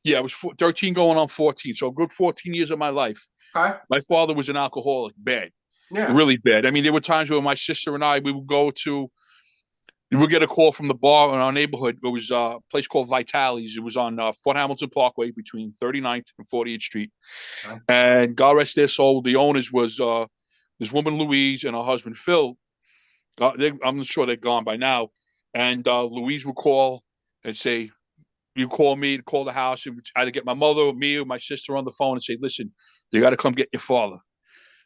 S5: Yeah, it was 13 going on 14. So a good 14 years of my life.
S4: Okay.
S5: My father was an alcoholic, bad.
S4: Yeah.
S5: Really bad. I mean, there were times where my sister and I, we would get a call from the bar in our neighborhood. It was a place called Vitali's. It was on Fort Hamilton Parkway between 39th and 48th Street. Okay. And God rest their soul, the owners was this woman, Louise, and her husband, Phil. I'm sure they're gone by now. And Louise would call and say, you call me to call the house, and either get my mother or me or my sister on the phone and say, listen, you got to come get your father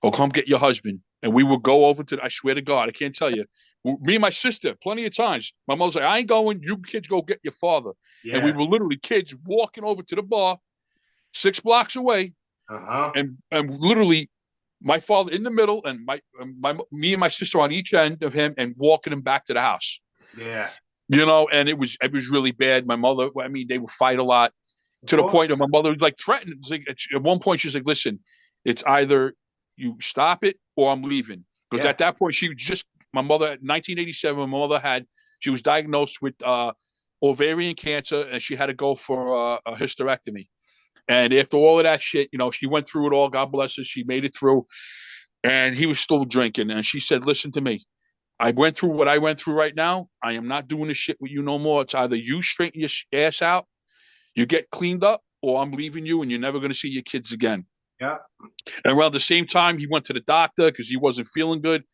S5: or come get your husband. And we would go over I swear to God, I can't tell you, me and my sister, plenty of times, my mother's like, I ain't going, you kids go get your father. Yeah. And we were literally kids walking over to the bar 6 blocks away. And literally my father in the middle and me and my sister on each end of him and walking him back to the house.
S4: Yeah.
S5: And it was really bad. My mother, I mean, they would fight a lot to the point that my mother was like threatened. Like, at one point, she's like, listen, it's either you stop it or I'm leaving. Because at that point, my mother, 1987, my mother she was diagnosed with ovarian cancer, and she had to go for a hysterectomy. And after all of that shit, she went through it all. God bless her. She made it through. And he was still drinking. And she said, listen to me. I went through what I went through right now. I am not doing this shit with you no more. It's either you straighten your ass out, you get cleaned up, or I'm leaving you and you're never going to see your kids again.
S4: Yeah.
S5: And around the same time, he went to the doctor because he wasn't feeling good.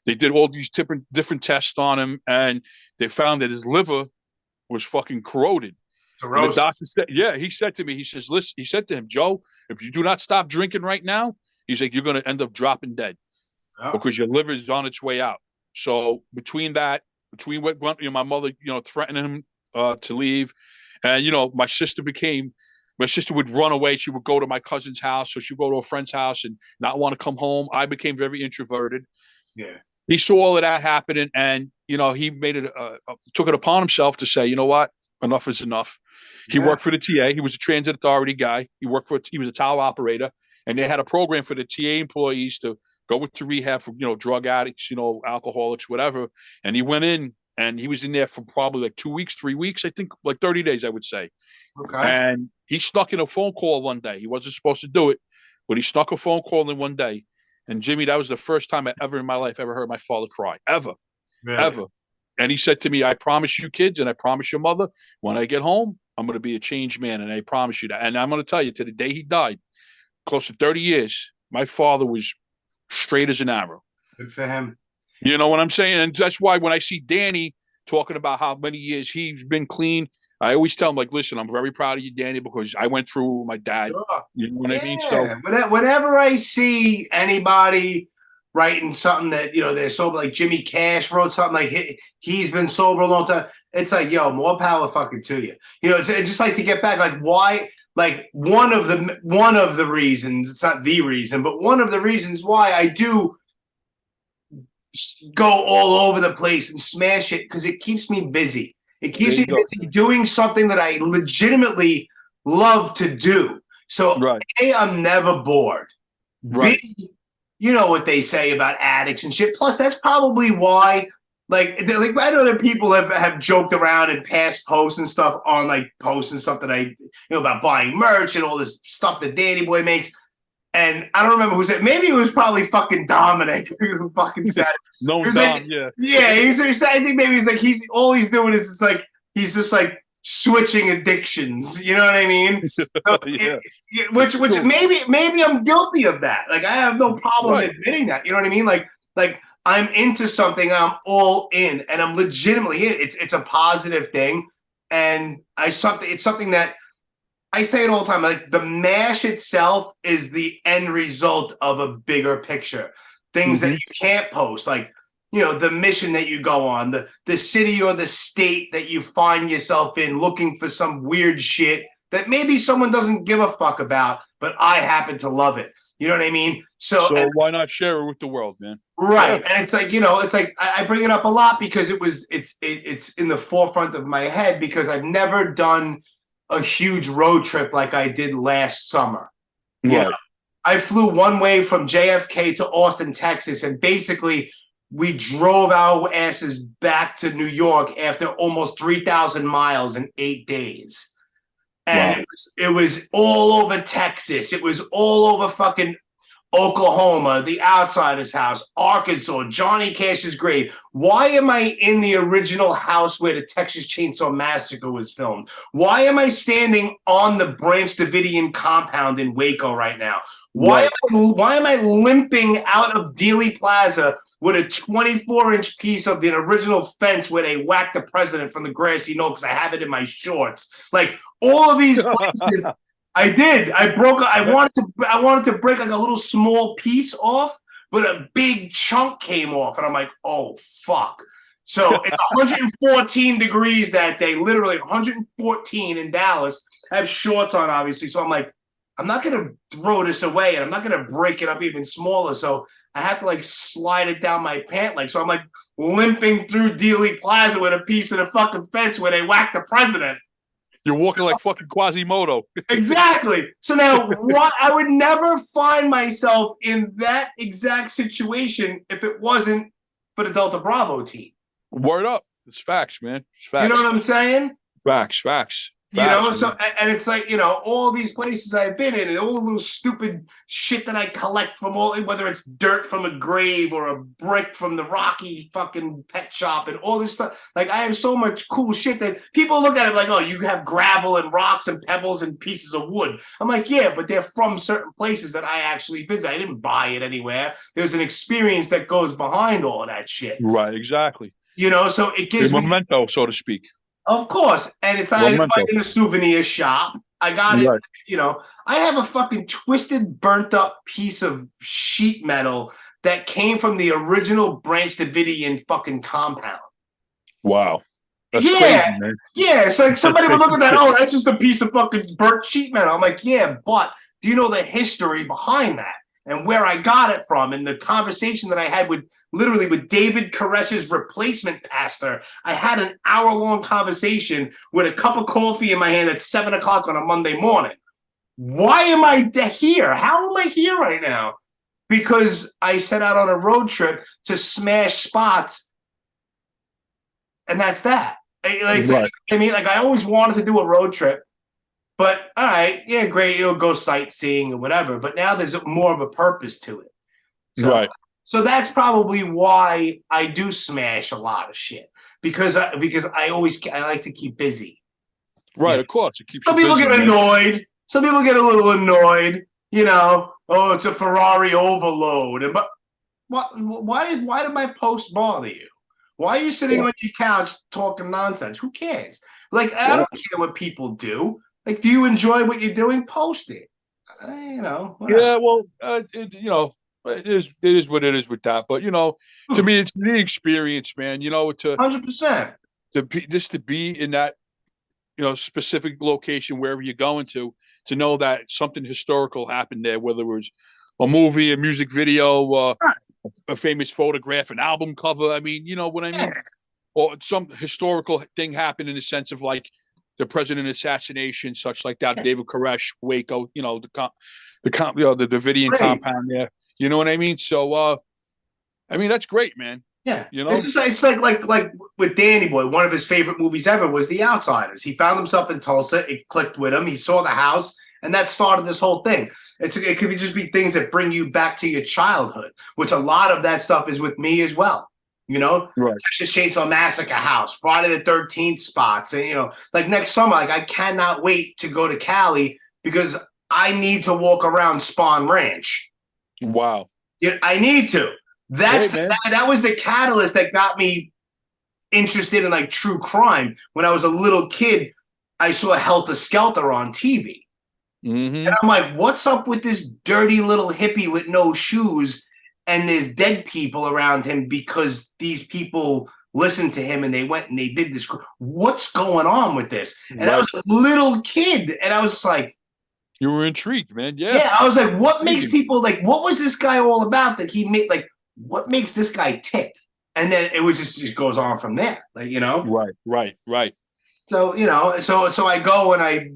S5: They did all these different tests on him, and they found that his liver was fucking corroded. And the doctor said, he said to me, he says, listen, he said to him, Joe, if you do not stop drinking right now, he's like, you're going to end up dropping dead because your liver is on its way out. So between what my mother, threatening him to leave, and my sister would run away. She would go to my cousin's house, so she'd go to a friend's house and not want to come home. I became very introverted.
S4: Yeah,
S5: he saw all of that happening, and he took it upon himself to say, you know what, enough is enough. He worked for the TA. He was a transit authority guy. He was a tower operator, and they had a program for the TA employees to go into rehab for, drug addicts, alcoholics, whatever. And he went in, and he was in there for probably like 2 weeks, 3 weeks, I think, like 30 days, I would say.
S4: Okay.
S5: And he snuck in a phone call one day. He wasn't supposed to do it, but he snuck a phone call in one day. And Jimmy, that was the first time I ever in my life ever heard my father cry. Ever.
S4: Really?
S5: Ever. And he said to me, I promise you kids, and I promise your mother, when I get home, I'm going to be a changed man. And I promise you that. And I'm going to tell you, to the day he died, close to 30 years, my father was straight as an arrow.
S4: Good for him.
S5: You know what I'm saying? And that's why when I see Danny talking about how many years he's been clean, I always tell him, like, listen, I'm very proud of you, Danny, because I went through my dad.
S4: Sure.
S5: You know what I mean? So
S4: whenever I see anybody writing something that, you know, they're sober, like Jimmy Cash wrote something like he's been sober a long time, it's like, yo, more power fucking to you. You know, it's just like to get back, like, why, like one of the reasons, it's not the reason, but one of the reasons why I do go all over the place and smash it, because it keeps me busy. It keeps me busy doing something that I legitimately love to do. So A, I'm never bored.
S5: Right.
S4: B, you know what they say about addicts and shit. Plus, that's probably why, like I know that people have joked around in past posts and stuff on like posts and stuff that I, you know, about buying merch and all this stuff that Danny Boy makes. And I don't remember who said. Maybe it was probably fucking Dominic who fucking said it.
S5: No, Dom,
S4: like,
S5: yeah.
S4: He said, I think maybe he's like all he's doing is just like he's just like switching addictions. You know what I mean? So
S5: Yeah.
S4: Which maybe I'm guilty of that. Like I have no problem admitting that. You know what I mean? Like I'm into something. I'm all in, and I'm legitimately in. It's a positive thing, and it's something that. I say it all the time, like the mash itself is the end result of a bigger picture. Things that you can't post, like, you know, the mission that you go on, the city or the state that you find yourself in looking for some weird shit that maybe someone doesn't give a fuck about, but I happen to love it. You know what I mean? So
S5: why not share it with the world, man?
S4: Right. Yeah. And it's like, you know, it's like I bring it up a lot because it's in the forefront of my head because I've never done a huge road trip like I did last summer. You know, I flew one way from JFK to Austin, Texas, and basically we drove our asses back to New York after almost 3,000 miles in 8 days. And it was all over Texas. It was all over fucking Oklahoma, The Outsider's house, Arkansas, Johnny Cash's grave. Why am I in the original house where the Texas Chainsaw Massacre was filmed? Why am I standing on the Branch Davidian compound in Waco right now? Why am I limping out of Dealey Plaza with a 24-inch piece of the original fence where they whacked the president from the grassy knoll because I have it in my shorts? Like all of these places. I did. I wanted to break like a little small piece off, but a big chunk came off, and I'm like, oh fuck. So it's 114 degrees that day, literally 114 in Dallas. I have shorts on, obviously, so I'm like, I'm not gonna throw this away, and I'm not gonna break it up even smaller. So I have to like slide it down my pant leg. So I'm like limping through Dealey Plaza with a piece of the fucking fence where they whacked the president.
S5: You're walking like fucking Quasimodo.
S4: Exactly. So now I would never find myself in that exact situation if it wasn't for the Delta Bravo team.
S5: Word up. It's facts, man. It's facts.
S4: You know what I'm saying?
S5: Facts.
S4: You know, so and it's like, you know, all these places I've been in and all the little stupid shit that I collect from whether it's dirt from a grave or a brick from the Rocky fucking pet shop and all this stuff. Like I have so much cool shit that people look at it like, oh, you have gravel and rocks and pebbles and pieces of wood. I'm like, yeah, but they're from certain places that I actually visit. I didn't buy it anywhere. There's an experience that goes behind all of that shit.
S5: Right, exactly.
S4: You know, so it gives
S5: me memento, so to speak.
S4: Of course. And it's not in a souvenir shop. I got it. You know, I have a fucking twisted, burnt up piece of sheet metal that came from the original Branch Davidian fucking compound.
S5: Wow. That's crazy, man.
S4: Yeah. So like somebody would look at that, oh, that's just a piece of fucking burnt sheet metal. I'm like, yeah, but do you know the history behind that? And where I got it from, and the conversation that I had with David Koresh's replacement pastor. I had an hour-long conversation with a cup of coffee in my hand at 7:00 on a Monday morning. Why am I here? How am I here right now? Because I set out on a road trip to smash spots, and that's that. I mean, like I always wanted to do a road trip. But all right, yeah, great. You'll go sightseeing or whatever. But now there's more of a purpose to it. So,
S5: Right.
S4: so that's probably why I do smash a lot of shit because I like to keep busy.
S5: Right,
S4: Yeah.
S5: of course. It keeps
S4: Some
S5: you
S4: people
S5: busy,
S4: get
S5: man.
S4: annoyed. Some people get a little annoyed. You know, oh, it's a Ferrari overload. But why did my post bother you? Why are you sitting on your couch talking nonsense? Who cares? Like, I don't care what people do. Like, do you enjoy what you're doing? Post it. You know, whatever.
S5: Yeah, well, it is what it is with that. But to me, it's the experience, man.
S4: 100%.
S5: Just to be in that specific location wherever you're going to know that something historical happened there, whether it was a movie, a music video, a famous photograph, an album cover. I mean, you know what I mean? Or some historical thing happened in the sense of like the president assassination, such like that. David Koresh, Waco, the Davidian
S4: Great.
S5: compound there. You know what I mean? So, I mean, that's great, man.
S4: Yeah,
S5: You know,
S4: it's like with Danny Boy. One of his favorite movies ever was The Outsiders. He found himself in Tulsa. It clicked with him. He saw the house, and that started this whole thing. It could just be things that bring you back to your childhood, which a lot of that stuff is with me as well. You know,
S5: right?
S4: Texas Chainsaw Massacre house, Friday the 13th spots, and like next summer, like I cannot wait to go to Cali because I need to walk around Spawn Ranch.
S5: Wow.
S4: Yeah, I need to. That was the catalyst that got me interested in like true crime. When I was a little kid, I saw Helter Skelter on TV.
S5: Mm-hmm.
S4: And I'm like, what's up with this dirty little hippie with no shoes? And there's dead people around him because these people listened to him and they went and they did this. What's going on with this? And I was a little kid and I was like,
S5: you were intrigued, man.
S4: Yeah, I was like, what makes people like, what was this guy all about that he made, like, what makes this guy tick? And then it was just goes on from there, like,
S5: Right.
S4: So, so I go and I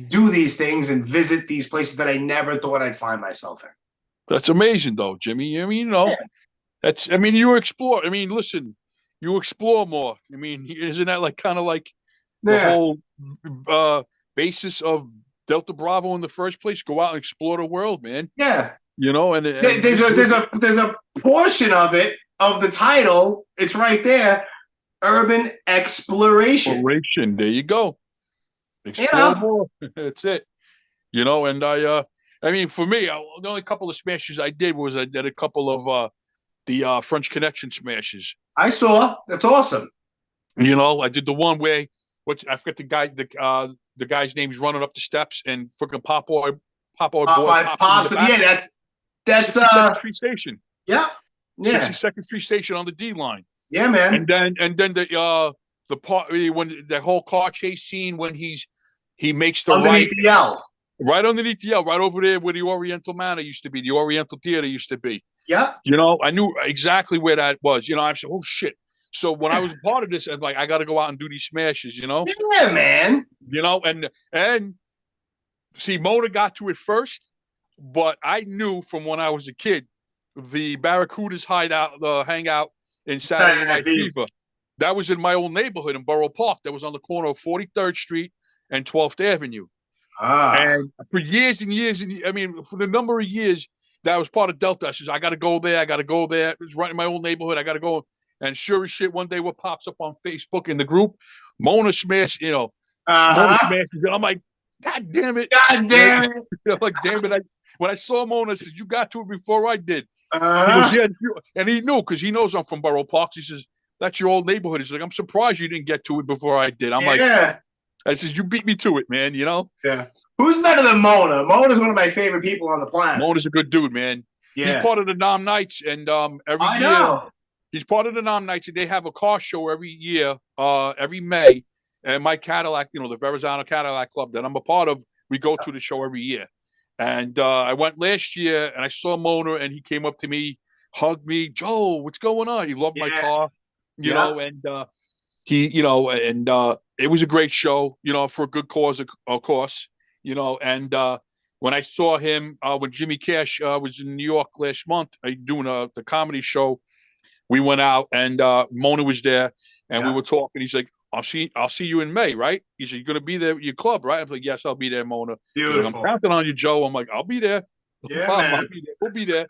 S4: do these things and visit these places that I never thought I'd find myself in.
S5: That's amazing, though, Jimmy. I mean, you explore. I mean, listen, you explore more. I mean, isn't that like kind of like the whole basis of Delta Bravo in the first place? Go out and explore the world, man.
S4: Yeah.
S5: And
S4: there's a portion of it, of the title, it's right there, urban exploration.
S5: Exploration. There you go. Explore more. That's it. And I mean, for me, the only couple of smashes I did was I did a couple of the French Connection smashes.
S4: I saw. That's awesome.
S5: I did the one where, I forget the guy's name. He's running up the steps and freaking Pop-Boy pops.
S4: Yeah, that's
S5: 62nd Street Station.
S4: Yeah.
S5: 62nd Street Station on the D line.
S4: Yeah, man.
S5: And then the part when the whole car chase scene when he makes the
S4: underneath the L.
S5: Right underneath the L, right over there where the Oriental Manor used to be, the Oriental Theater used to be.
S4: Yeah.
S5: I knew exactly where that was. I said, oh shit. So when I was part of this, I was like, I got to go out and do these smashes,
S4: Yeah, man.
S5: And see, Mona got to it first, but I knew from when I was a kid, the Barracudas hangout in Saturday Night Fever. That was in my old neighborhood in Borough Park. That was on the corner of 43rd Street and 12th Avenue. And for years and years, for the number of years that I was part of Delta, I said, I got to go there. It was right in my old neighborhood. I got to go. And sure as shit, one day what pops up on Facebook in the group, Mona smash, Mona smashes. And I'm like, God damn it.
S4: God damn it.
S5: I'm like, damn it. When I saw Mona, I said, you got to it before I did. He goes, yeah. And he knew, because he knows I'm from Borough Park. He says, that's your old neighborhood. He's like, I'm surprised you didn't get to it before I did. I'm like, I said, you beat me to it, man,
S4: Yeah. Who's better than Mona? Mona's one of my favorite people on the planet.
S5: Mona's a good dude, man.
S4: Yeah.
S5: He's part of the Nom Nights, and every year he's part of the Nom Nights, and they have a car show every year, every May. And my Cadillac, the Verazzano Cadillac Club that I'm a part of, we go to the show every year. And I went last year, and I saw Mona, and he came up to me, hugged me, Joe, what's going on? He loved my car, and he, it was a great show, for a good cause, of course, and when I saw him, when Jimmy Cash was in New York last month, doing the comedy show, we went out and Mona was there and we were talking. He's like, I'll see you in May, right? He said, you're going to be there at your club, right? I'm like, yes, I'll be there, Mona.
S4: Beautiful.
S5: Like, I'm counting on you, Joe. I'm like, I'll be there.
S4: Yeah, man.
S5: We'll be there.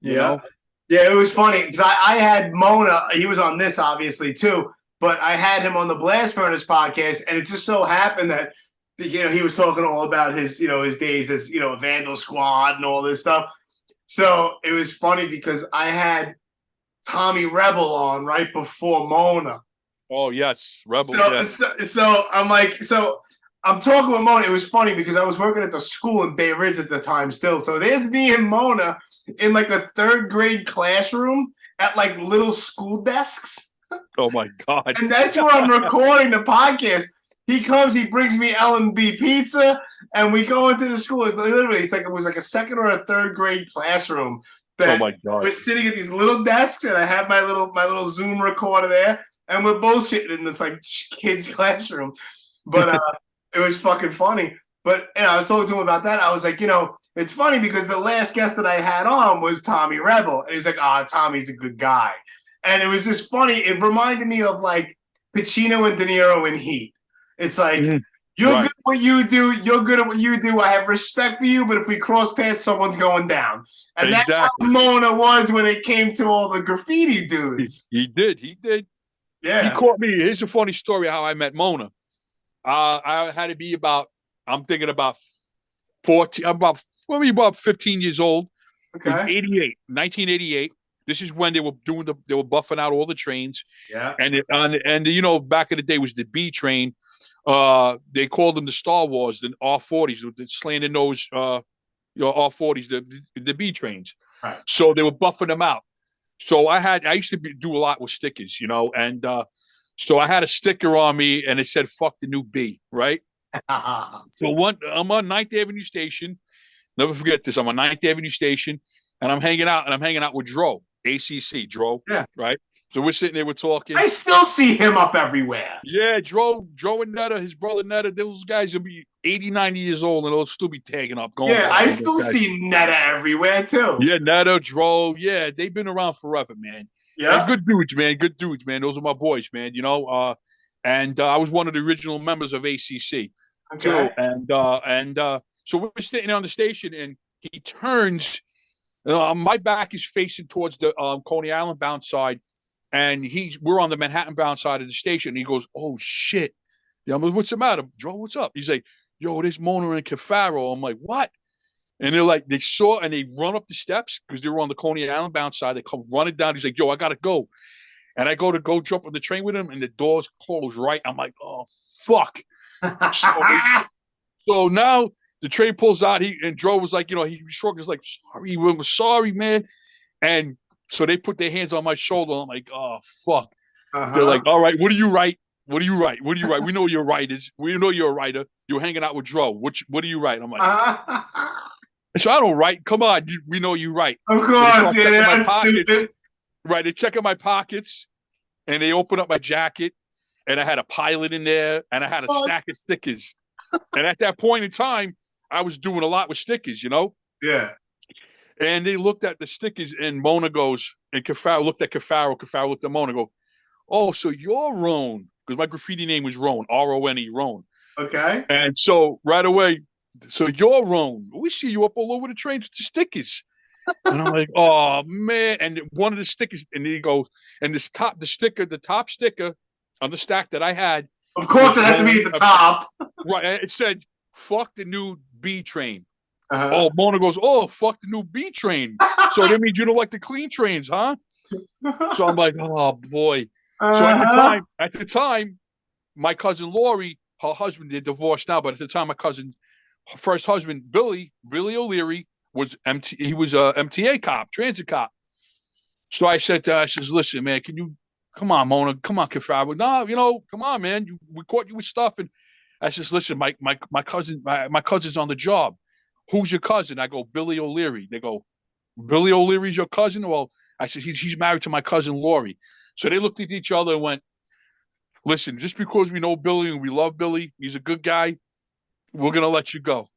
S5: You know?
S4: Yeah, it was funny because I had Mona. He was on this obviously too, but I had him on the Blast Furnace podcast, and it just so happened that he was talking all about his his days as a Vandal Squad and all this stuff. So it was funny because I had Tommy Rebel on right before Mona.
S5: Oh yes, Rebel.
S4: So I'm talking with Mona. It was funny because I was working at the school in Bay Ridge at the time still. So there's me and Mona in like a third grade classroom at like little school desks.
S5: Oh my God.
S4: And that's where I'm recording the podcast. He comes, he brings me L&B pizza, and we go into the school. Literally, it was like a second or a third grade classroom.
S5: Oh my God.
S4: We're sitting at these little desks, and I have my little Zoom recorder there, and we're bullshitting in this like kids' classroom. But it was fucking funny. But I was talking to him about that. I was like, it's funny because the last guest that I had on was Tommy Rebel, and he's like, Tommy's a good guy, and it was just funny. It reminded me of like Pacino and De Niro in Heat. It's like, you're good at what you do. You're good at what you do. I have respect for you, but if we cross paths, someone's going down. And that's how Mona was when it came to all the graffiti dudes.
S5: He did.
S4: Yeah.
S5: He caught me. Here's a funny story of how I met Mona. I had to be about 14, about 15 years old.
S4: Okay.
S5: 1988. This is when they were buffing out all the trains.
S4: Yeah.
S5: And back in the day was the B train. They called them the Star Wars, the R40s, the slant in those R40s, the B trains.
S4: Right.
S5: So they were buffing them out. So I used to do a lot with stickers, and so I had a sticker on me and it said "fuck the new B," right? So I'm on 9th Avenue Station. Never forget this. I'm on 9th Avenue Station, and I'm hanging out with Dro, ACC, Dro.
S4: Yeah.
S5: Right. So we're sitting there, we're talking.
S4: I still see him up everywhere.
S5: Yeah, Dro and Netta, his brother Netta, those guys will be 80, 90 years old, and they'll still be tagging up.
S4: I still see Netta everywhere, too.
S5: Yeah, Netta, Dro, yeah, they've been around forever, man. Yeah. And good dudes, man. Those are my boys, man, and I was one of the original members of ACC, too. And so we're sitting on the station, and he turns, my back is facing towards the Coney Island bound side, and we're on the Manhattan bound side of the station. And he goes, "Oh shit!" I'm like, "What's the matter, Joe? What's up?" He's like, "Yo, there's Mona and Cassar." I'm like, "What?" And they're like, they saw and they run up the steps because they were on the Coney Island bound side. They come running down. He's like, "Yo, I gotta go," and I go jump on the train with him, and the doors close right. I'm like, "Oh fuck!" So now the train pulls out. And Joe was like, he shrugged. He's like, "Sorry, we're sorry, man," and so they put their hands on my shoulder. I'm like, "Oh, fuck." They're like, "All right, what do you write? What do you write? What do you write? We know you're writers. We know you're a writer. You're hanging out with Dro. What do you write?" I'm like, "So I don't write. Come on, we know you write."
S4: Of course, so that's stupid.
S5: Right, they check in my pockets, and they open up my jacket, and I had a pilot in there, and I had a stack of stickers. And at that point in time, I was doing a lot with stickers,
S4: Yeah.
S5: And they looked at the stickers, and Mona goes, and Cassar looked at Cassar. Cassar looked at Mona and go, "Oh, so you're Roan," because my graffiti name was Roan, R-O-N-E, Roan.
S4: Okay.
S5: And so right away, "So you're Roan. We see you up all over the trains with the stickers." And I'm like, "Oh man!" And one of the stickers, and he goes, and the top sticker on the stack that I had.
S4: Of course, it has to be at the top.
S5: Right. It said, "Fuck the new B train." Oh, Mona goes, "Oh, fuck the new B train." So that means you don't like the clean trains, huh? So I'm like, "Oh boy." So at the time, my cousin Lori, her husband, they're divorced now, but at the time, her first husband, Billy O'Leary, was he was a MTA cop, transit cop. So I said to her, I says, "Listen, man, can you come on, Mona, come on, Cassar. No, come on, man. We caught you with stuff." And I says, "Listen, my cousin's on the job. Who's your cousin?" I go, "Billy O'Leary." They go, "Billy O'Leary's your cousin?" Well, I said, he's married to my cousin Lori. So they looked at each other and went, "Listen, just because we know Billy and we love Billy, he's a good guy, we're gonna let you go.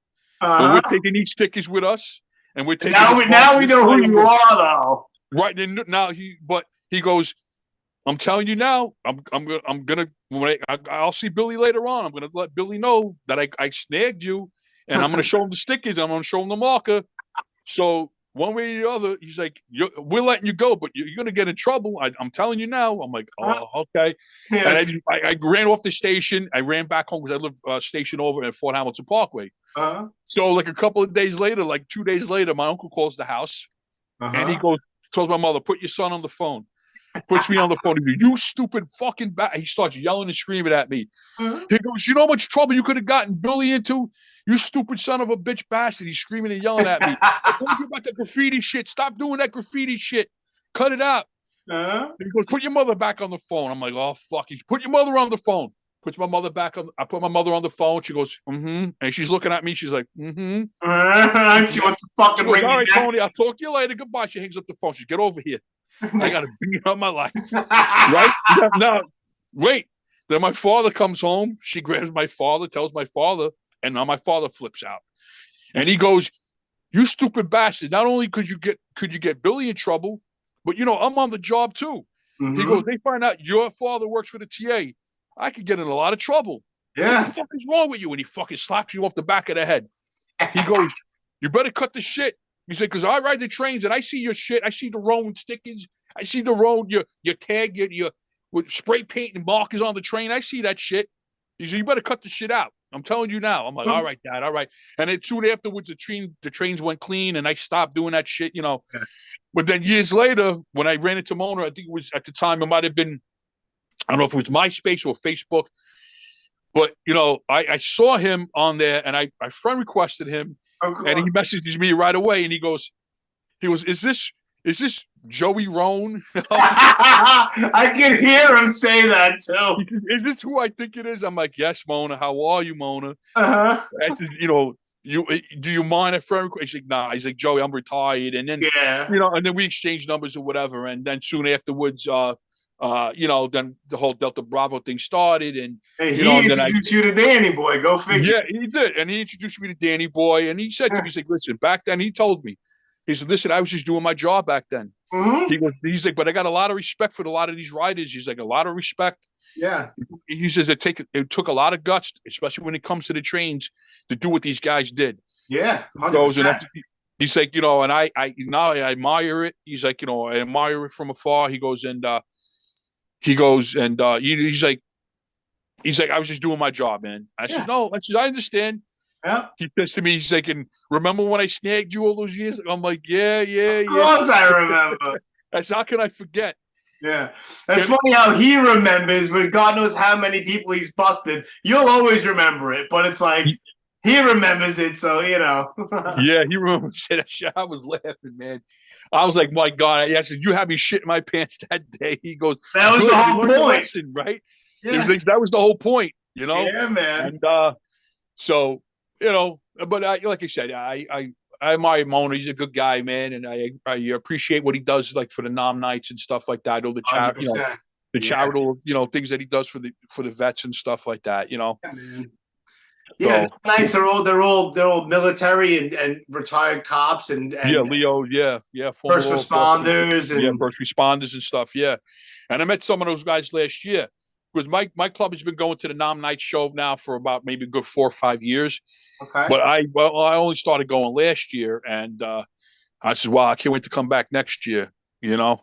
S5: But we're taking these stickers with us, and we're taking."
S4: Now we know who you are, though.
S5: Right now, he goes, "I'm telling you now, I'll see Billy later on. I'm gonna let Billy know that I snagged you, and I'm gonna show him the stickers. I'm gonna show him the marker." So one way or the other. He's like, we're letting you go, but you're going to get in trouble. I'm telling you now. I'm like, oh, okay.
S4: Yeah.
S5: And I ran off the station. I ran back home because I live stationed over at Fort Hamilton Parkway. So like a couple of days later, like 2 days later, my uncle calls the house and he tells my mother, put your son on the phone. Puts me on the phone. He goes, you stupid fucking He starts yelling and screaming at me. He goes, you know how much trouble you could have gotten Billy into? You stupid son of a bitch bastard. He's screaming and yelling at me. I told you about the graffiti shit. Stop doing that graffiti shit. Cut it out. He goes, put your mother back on the phone. I'm like, oh, fuck. He put your mother on the phone. Puts my mother back on. I put my mother on the phone. She goes, mm-hmm. And she's looking at me. She's like, mm-hmm.
S4: She wants to fucking
S5: ring me. All right,
S4: back.
S5: Tony, I'll talk to you later. Goodbye. She hangs up the phone. She get over here. I got to beat up my life. Right? Now, wait. Then my father comes home. She grabs my father, tells my father, and now my father flips out. And he goes, you stupid bastard. Not only could you get Billy in trouble, but, I'm on the job too. He goes, they find out your father works for the TA. I could get in a lot of trouble.
S4: Yeah.
S5: What the fuck is wrong with you? And he fucking slaps you off the back of the head. He goes, you better cut the shit. He said, because I ride the trains and I see your shit. I see the road stickers. I see the road, your tag, your with spray paint and markers on the train. I see that shit. He said, you better cut the shit out. I'm telling you now. I'm like, all right, Dad, all right. And then soon afterwards, the trains went clean and I stopped doing that shit, Yeah. But then years later, when I ran into Mona, I think it was at the time, it might have been, I don't know if it was MySpace or Facebook, but, I saw him on there and I friend requested him and he messages me right away and he goes, is this Joey Roan?
S4: I can hear him say that too.
S5: Is this who I think it is? I'm like, yes, Mona. How are you, Mona?
S4: I
S5: said, do you mind a friend request? He's like, nah. He's like, Joey, I'm retired. And then, and then we exchanged numbers or whatever. And then soon afterwards, then the whole Delta Bravo thing started. And
S4: he introduced you to Danny Boy. Go figure.
S5: Yeah, he did. And he introduced me to Danny Boy. And he said to me, he's like, listen, back then he told me, he said, listen, I was just doing my job back then. He goes, he's like, but I got a lot of respect for a lot of these riders. He's like, a lot of respect.
S4: Yeah.
S5: He says it took a lot of guts, especially when it comes to the trains, to do what these guys did.
S4: Yeah. 100%.
S5: He's like, and I admire it. He's like, I admire it from afar. He's like, I was just doing my job, man. I said, no, I understand.
S4: Yeah.
S5: He says to me, he's like, and remember when I snagged you all those years? I'm like, yeah.
S4: Of course I remember.
S5: I said, how can I forget?
S4: Yeah. It's funny how he remembers, but God knows how many people he's busted. You'll always remember it, but it's like he remembers it, so
S5: Yeah, he remembers it. I was laughing, man. I was like, my God. I said, you had me shit in my pants that day. He goes,
S4: that was the whole point.
S5: Lesson, right? Yeah. That was the whole point,
S4: Yeah, man.
S5: And so, but like I said, I admire Mona. He's a good guy, man, and I appreciate what he does, like for the nom nights and stuff like that. Or the charitable, things that he does for the vets and stuff like that.
S4: Yeah, man. Yeah, so, nights are they're all military and retired cops and
S5: Leo,
S4: first responders and
S5: first responders and stuff. Yeah, and I met some of those guys last year. Because my club has been going to the Nom Night show now for about maybe a good 4 or 5 years.
S4: Okay.
S5: But I only started going last year, and I said, "Well, I can't wait to come back next year."
S4: You're gonna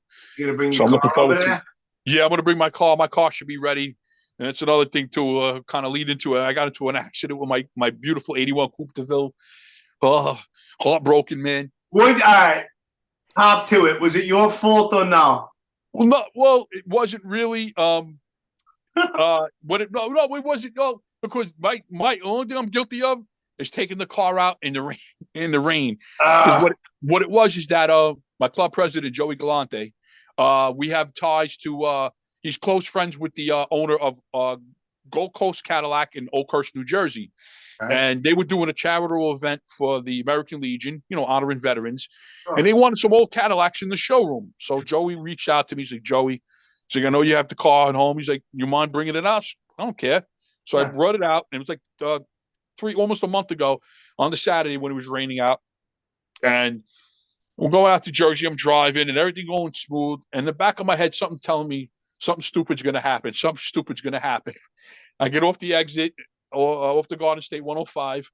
S4: bring
S5: your
S4: car over there?
S5: Yeah, I'm gonna bring my car. My car should be ready, and it's another thing to kind of lead into it. I got into an accident with my beautiful '81 Coupe de Ville. Oh, heartbroken, man.
S4: All right, top to it. Was it your fault or no?
S5: Well, it wasn't really. It wasn't. No, because my only thing I'm guilty of is taking the car out in the rain. What it was is that my club president Joey Galante, we have ties to. He's close friends with the owner of Gold Coast Cadillac in Oakhurst, New Jersey, and they were doing a charitable event for the American Legion, honoring veterans, and they wanted some old Cadillacs in the showroom. So Joey reached out to me. He's like, Joey. So I know you have the car at home. He's like, you mind bringing it out? I don't care. So I brought it out, and it was like almost a month ago on the Saturday when it was raining out. And we're going out to Jersey. I'm driving, and everything going smooth. And in the back of my head, something telling me something stupid's going to happen. Something stupid's going to happen. I get off the exit, or off the Garden State 105,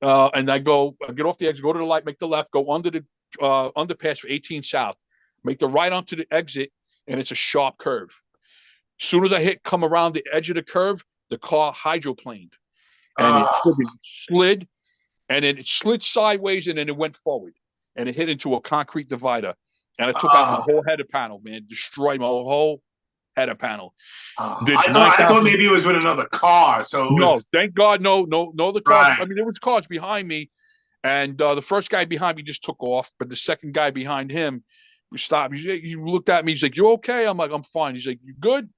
S5: and I get off the exit, go to the light, make the left, go under the underpass for 18 South. Make the right onto the exit, and it's a sharp curve. As soon as I come around the edge of the curve, the car hydroplaned, and it slid, and then it slid sideways, and then it went forward, and it hit into a concrete divider, and it took out my whole header panel, man. Destroyed my whole header panel.
S4: I thought maybe it was with another car. So
S5: no, thank God, no. The cars.
S4: Right.
S5: I mean, there was cars behind me, and the first guy behind me just took off, but the second guy behind him stopped. He looked at me. He's like, "You okay?" I'm like, "I'm fine." He's like, "You good?"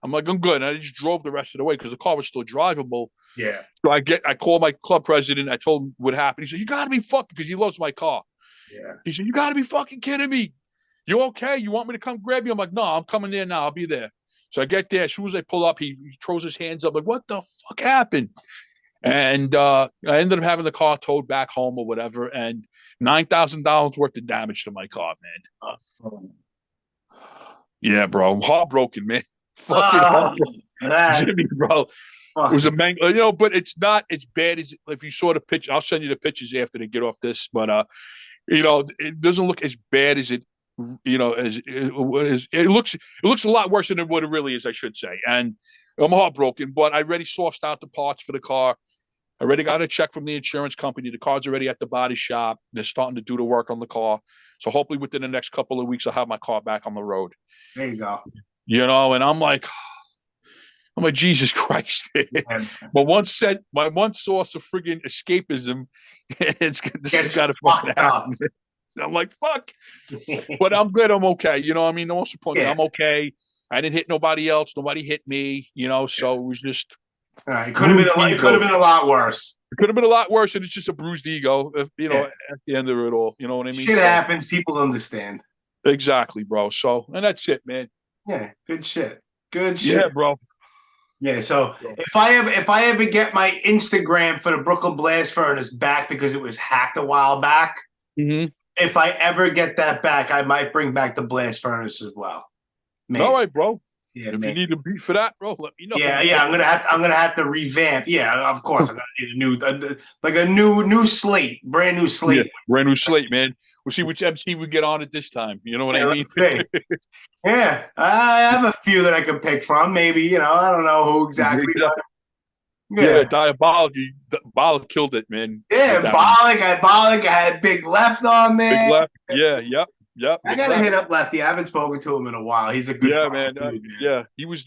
S5: I'm like, "I'm good." And I just drove the rest of the way because the car was still drivable.
S4: Yeah.
S5: So I called my club president. I told him what happened. He said, "You got to be fucking," because he loves my car.
S4: Yeah.
S5: He said, "You got to be fucking kidding me. You okay? You want me to come grab you?" I'm like, "No, I'm coming there now. I'll be there." So I get there. As soon as I pull up, he throws his hands up like, "What the fuck happened?" And I ended up having the car towed back home or whatever, and $9,000 worth of damage to my car, man. Yeah, bro. I'm heartbroken, man. Fucking heartbroken. Jimmy, bro. It was a but it's not as bad as if you saw the picture. I'll send you the pictures after they get off this, but it doesn't look as bad as it, as it looks. It looks a lot worse than what it really is, I should say. And I'm heartbroken, but I already sourced out the parts for the car. I already got a check from the insurance company. The car's already at the body shop. They're starting to do the work on the car. So hopefully within the next couple of weeks, I'll have my car back on the road.
S4: There you go.
S5: And I'm like, Jesus Christ, man. My one source of friggin' escapism, this has got to fucking happen. I'm like, fuck. But I'm good. I'm okay. You know what I mean? The most important, I'm okay. I didn't hit nobody else. Nobody hit me, so it was just.
S4: It could have been a lot worse.
S5: It could have been a lot worse, and it's just a bruised ego, at the end of it all. You know what I mean?
S4: Shit happens. People understand.
S5: Exactly, bro. So, and that's it, man.
S4: Yeah, good shit. Good shit.
S5: Yeah, bro.
S4: Yeah, so if I ever get my Instagram for the Brooklyn Blast Furnace back because it was hacked a while back, if I ever get that back, I might bring back the Blast Furnace as well. Maybe.
S5: All right, bro.
S4: Yeah,
S5: if you need a beat for that, bro, let me know.
S4: Yeah, I'm gonna have to revamp. Yeah, of course, I'm gonna need a new slate, brand new slate.
S5: Yeah, brand new slate, man. We'll see which MC we get on at this time. You know what I mean?
S4: Yeah, I have a few that I can pick from. Maybe I don't know who exactly.
S5: Yeah, Diabolic killed it, man.
S4: Yeah, Diabolic. I had Big Left on there.
S5: Big Left. Yeah, yep.
S4: I gotta hit up Lefty. I haven't spoken to him in a while. He's a good
S5: man.
S4: Dude, man.
S5: Yeah, he was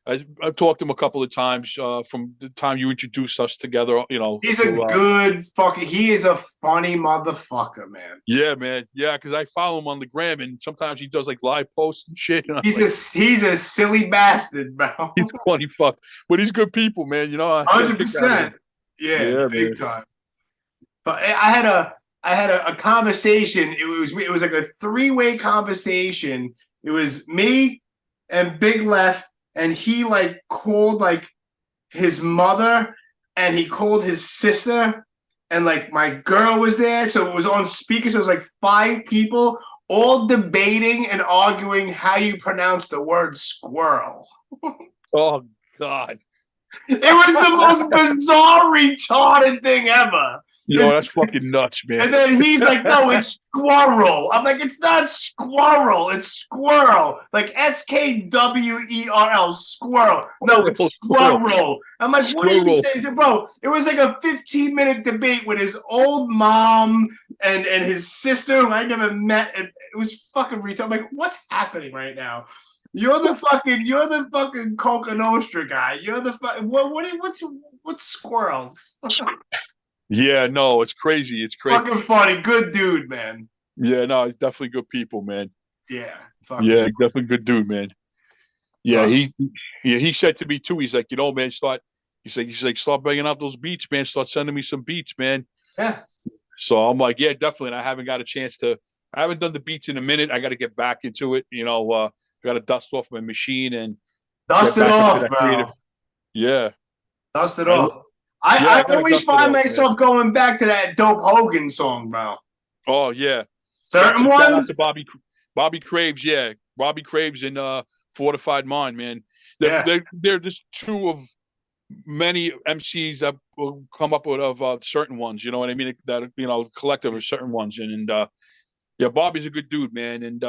S5: I've talked to him a couple of times from the time you introduced us together.
S4: He's a good fucking. He is a funny motherfucker, man.
S5: Yeah, man. Yeah, because I follow him on the gram, and sometimes he does like live posts and shit. And
S4: he's a silly bastard, bro.
S5: He's a funny fuck, but he's good people, man.
S4: 100%. Yeah, big man. Time. But I had a conversation. It was like a 3-way conversation. It was me and Big Left, and he called his mother, and he called his sister, and my girl was there, so it was on speaker. So it was 5 people all debating and arguing how you pronounce the word squirrel.
S5: Oh God!
S4: It was the most bizarre, retarded thing ever.
S5: That's fucking nuts, man.
S4: And then he's like, "No, it's squirrel." I'm like, "It's not squirrel, it's squirrel." SKWERL, squirrel. No, it's squirrel. I'm like, "What did you say?" Bro, it was like a 15-minute debate with his old mom and his sister, who I never met. It was fucking retarded. I'm like, "What's happening right now?" You're the fucking Coca Nostra guy. You're the what's squirrels?
S5: Yeah, no, it's crazy. It's crazy.
S4: Fucking funny, good dude, man.
S5: Yeah, no, he's definitely good people, man.
S4: Yeah,
S5: definitely good dude, man. Yeah, he said to me too. He's like, man, start bringing out those beats, man. Start sending me some beats, man.
S4: Yeah.
S5: So I'm like, yeah, definitely. And I haven't got a chance to. I haven't done the beats in a minute. I got to get back into it. I got to dust off my machine and
S4: dust it off, bro.
S5: Creative. Yeah,
S4: dust it off. I always find myself going back to that Dope Hogan song, bro.
S5: Oh yeah,
S4: certain ones. Shout out
S5: to Bobby Craves, yeah, Bobby Craves and Fortified Mind, man. They're just two of many MCs that will come up with certain ones. You know what I mean? That collective of certain ones, and Yeah, Bobby's a good dude, man. And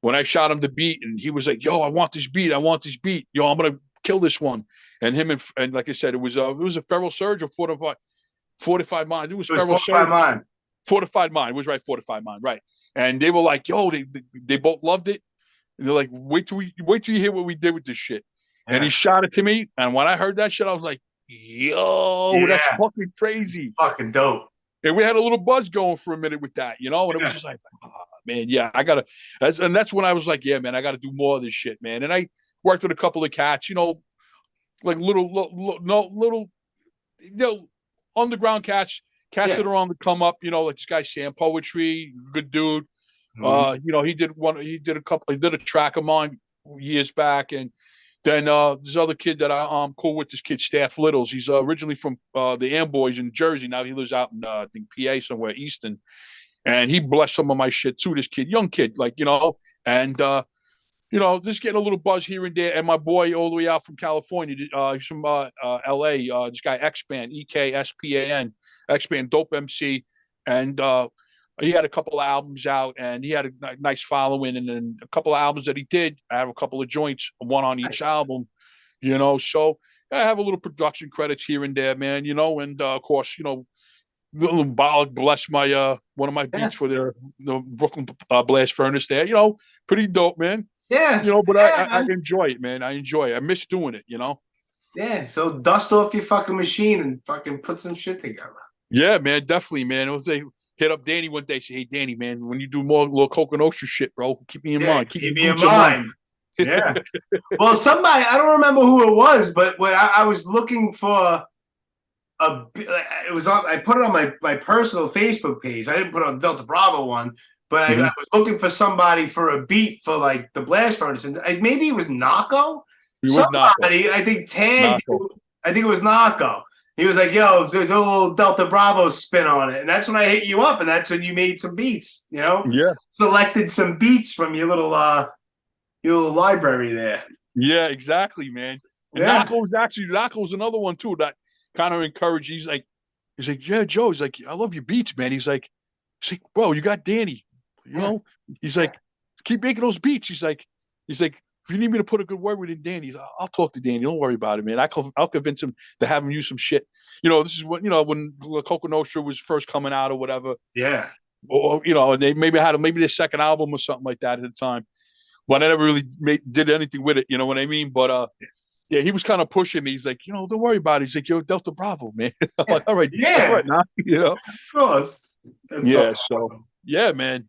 S5: when I shot him the beat, and he was like, "Yo, I want this beat. I want this beat. Yo, I'm gonna kill this one." And him and like I said, it was a Feral Surge or Fortified Mind. It was Feral
S4: Fortified
S5: Surge.
S4: Mind.
S5: Fortified Mind. It was right. Fortified Mind. Right. And they were like, "Yo, they both loved it." And they're like, wait till you hear what we did with this shit."
S4: Yeah.
S5: And he shot it to me. And when I heard that shit, I was like, "Yo, that's fucking crazy."
S4: Fucking dope.
S5: And we had a little buzz going for a minute with that, you know? And it was just like, oh, man, yeah, that's when I was like, yeah, man, I gotta do more of this shit, man. And I worked with a couple of cats, you know, like little underground cats that are on the come up, you know, like this guy Sam Poetry, good dude. You know, he did a track of mine years back, and then this other kid that I'm cool with, this kid Staff Littles. He's originally from the Amboys in Jersey. Now he lives out in I think PA somewhere, Easton, and he blessed some of my shit too. This kid, young kid, like, you know, and you know, just getting a little buzz here and there. And my boy all the way out from California, he's from LA. This guy Xpan, EKSPAN, Xpan, dope MC, and he had a couple of albums out, and he had a nice following. And then a couple of albums that he did, I have a couple of joints, one on each album, you know. So I have a little production credits here and there, man, you know. And of course, you know, little Bollock bless my one of my beats for the Brooklyn Blast Furnace there, you know, pretty dope, man.
S4: Yeah.
S5: You know, but I enjoy it, man. I enjoy it. I miss doing it, you know.
S4: Yeah. So dust off your fucking machine and fucking put some shit together.
S5: Yeah, man, definitely, man. It was a hit up Danny one day. Say, "Hey, Danny, man, when you do more little Coca Nostra shit, bro, keep me in mind. Keep me in mind."
S4: Yeah. Well, somebody, I don't remember who it was, but when I was looking for it was on. I put it on my personal Facebook page. I didn't put it on Delta Bravo one, but I was looking for somebody for a beat for like the Blast Furnace, and maybe it was Nako. Somebody, I think tagged. I think it was Nako. He was like, "Yo, do a little Delta Bravo spin on it," and that's when I hit you up, and that's when you made some beats. You know, selected some beats from your little library there.
S5: Yeah, exactly, man. And Nako's another one too that kind of encouraged. He's like, "Yeah, Joe." He's like, "I love your beats, man." He's like, "Bro, you got Danny, you know." He's like, "Keep making those beats." He's like, "If you need me to put a good word with Danny, I'll talk to Danny. Don't worry about it, man. I'll convince him to have him use some shit." You know, this is what, you know, when Coca Nostra was first coming out or whatever.
S4: Yeah.
S5: Or, you know, they maybe had their second album or something like that at the time. But I never really did anything with it. You know what I mean? But yeah, he was kind of pushing me. He's like, "You know, don't worry about it." He's like, "Yo, Delta Bravo, man." I'm like, "All right, all right, now," you know.
S4: Of course.
S5: Yeah, man.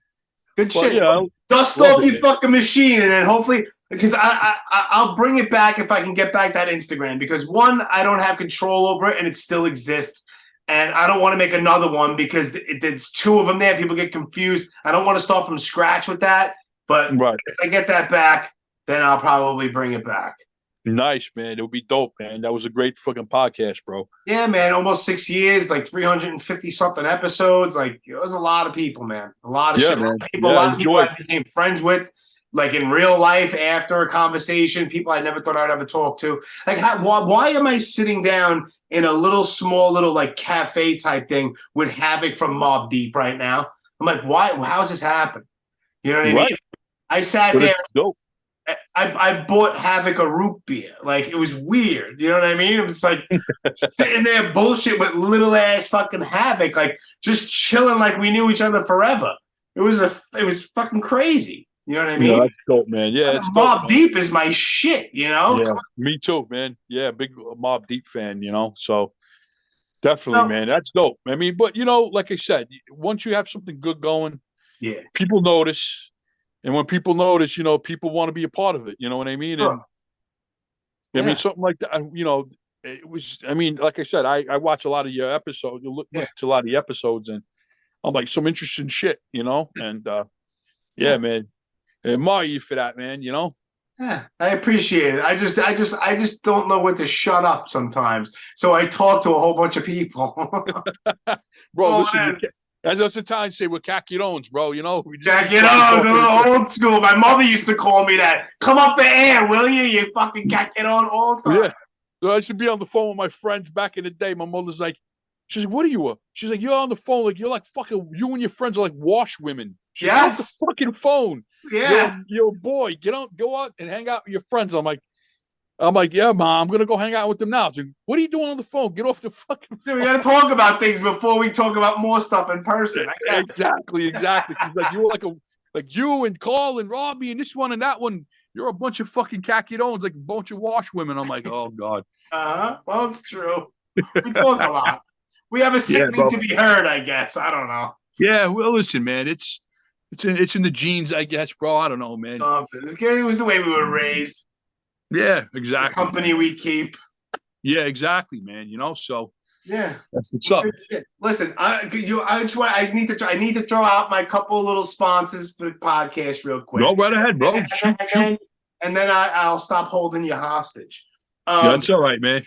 S4: Good shit.
S5: Yeah,
S4: dust off your fucking machine, and then hopefully, because I'll bring it back if I can get back that Instagram, because one, I don't have control over it and it still exists, and I don't want to make another one because there's two of them there. People get confused. I don't want to start from scratch with that, but if I get that back, then I'll probably bring it back.
S5: Nice, man. It would be dope, man. That was a great fucking podcast, bro.
S4: Yeah, man. Almost 6 years, like 350 something episodes. Like, it was a lot of people, man. A lot of shit.
S5: Man.
S4: A lot of people I became friends with, like in real life after a conversation. People I never thought I'd ever talk to. Like, why am I sitting down in a small little like cafe type thing with Havoc from Mobb Deep right now? I'm like, why? How's this happen? You know what I mean? I sat there.
S5: Dope.
S4: I bought Havoc a root beer. Like, it was weird. You know what I mean? It was like sitting there bullshit with little ass fucking Havoc, like just chilling like we knew each other forever. It was fucking crazy. You know what I mean?
S5: Yeah, that's dope, man. Yeah, it's
S4: Mobb Deep is my shit, you know?
S5: Yeah, me too, man. Yeah, big Mobb Deep fan, you know? So definitely, man. That's dope. I mean, but you know, like I said, once you have something good going, people notice. And when people notice, you know, people want to be a part of it. You know what I mean? And I mean, something like that, you know, it was, I mean, like I said, I watch a lot of your episodes, listen to a lot of the episodes, and I'm like, some interesting shit, you know? And man. I admire you for that, man, you know?
S4: Yeah, I appreciate it. I just don't know when to shut up sometimes. So I talk to a whole bunch of people.
S5: Bro, listen, as us Italians say, we're cacchiones, bro. You know,
S4: cacchiones, old school. My mother used to call me that. Come up the air, will you? You fucking cacchione all the time.
S5: Yeah. So I should be on the phone with my friends back in the day. My mother's like, she's like, "What are you?" She's like, "You're on the phone, like you're like fucking. You and your friends are like wash women." She picked up
S4: Yes.
S5: the fucking phone.
S4: Yeah.
S5: Yo, boy, go out and hang out with your friends. I'm like, yeah, Mom, I'm gonna go hang out with them now. She's like, what are you doing on the phone? Get off the fucking phone.
S4: Dude, we got to talk about things before we talk about more stuff in person.
S5: Exactly. She's like, you're like you and Carl and Robbie and this one and that one. You're a bunch of fucking cacidones, like a bunch of wash women. I'm like, oh God.
S4: Well, it's true. We talk a lot. We have a sick need to be heard, I guess. I don't know.
S5: Yeah, well, listen, man, it's in the genes, I guess, bro. I don't know, man.
S4: It was the way we were raised.
S5: Yeah, exactly.
S4: The company we keep.
S5: Yeah, exactly, man. So
S4: yeah,
S5: that's what's up.
S4: Listen, I need to throw out my couple little sponsors for the podcast real quick.
S5: Go right ahead, bro.
S4: And then I'll stop holding you hostage.
S5: That's all right, man.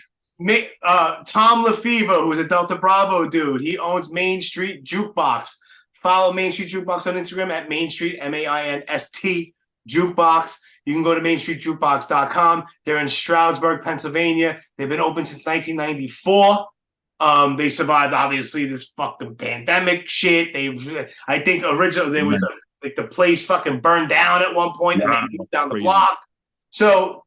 S4: Tom Lefevre, who's a Delta Bravo dude, he owns Main Street Jukebox. Follow Main Street Jukebox on Instagram at Main Street MAINST Jukebox. You can go to mainstreetjukebox.com. They're in Stroudsburg, Pennsylvania. They've been open since 1994. They survived, obviously, this fucking pandemic shit. I think originally there was the place fucking burned down at one point, and they moved down the block. So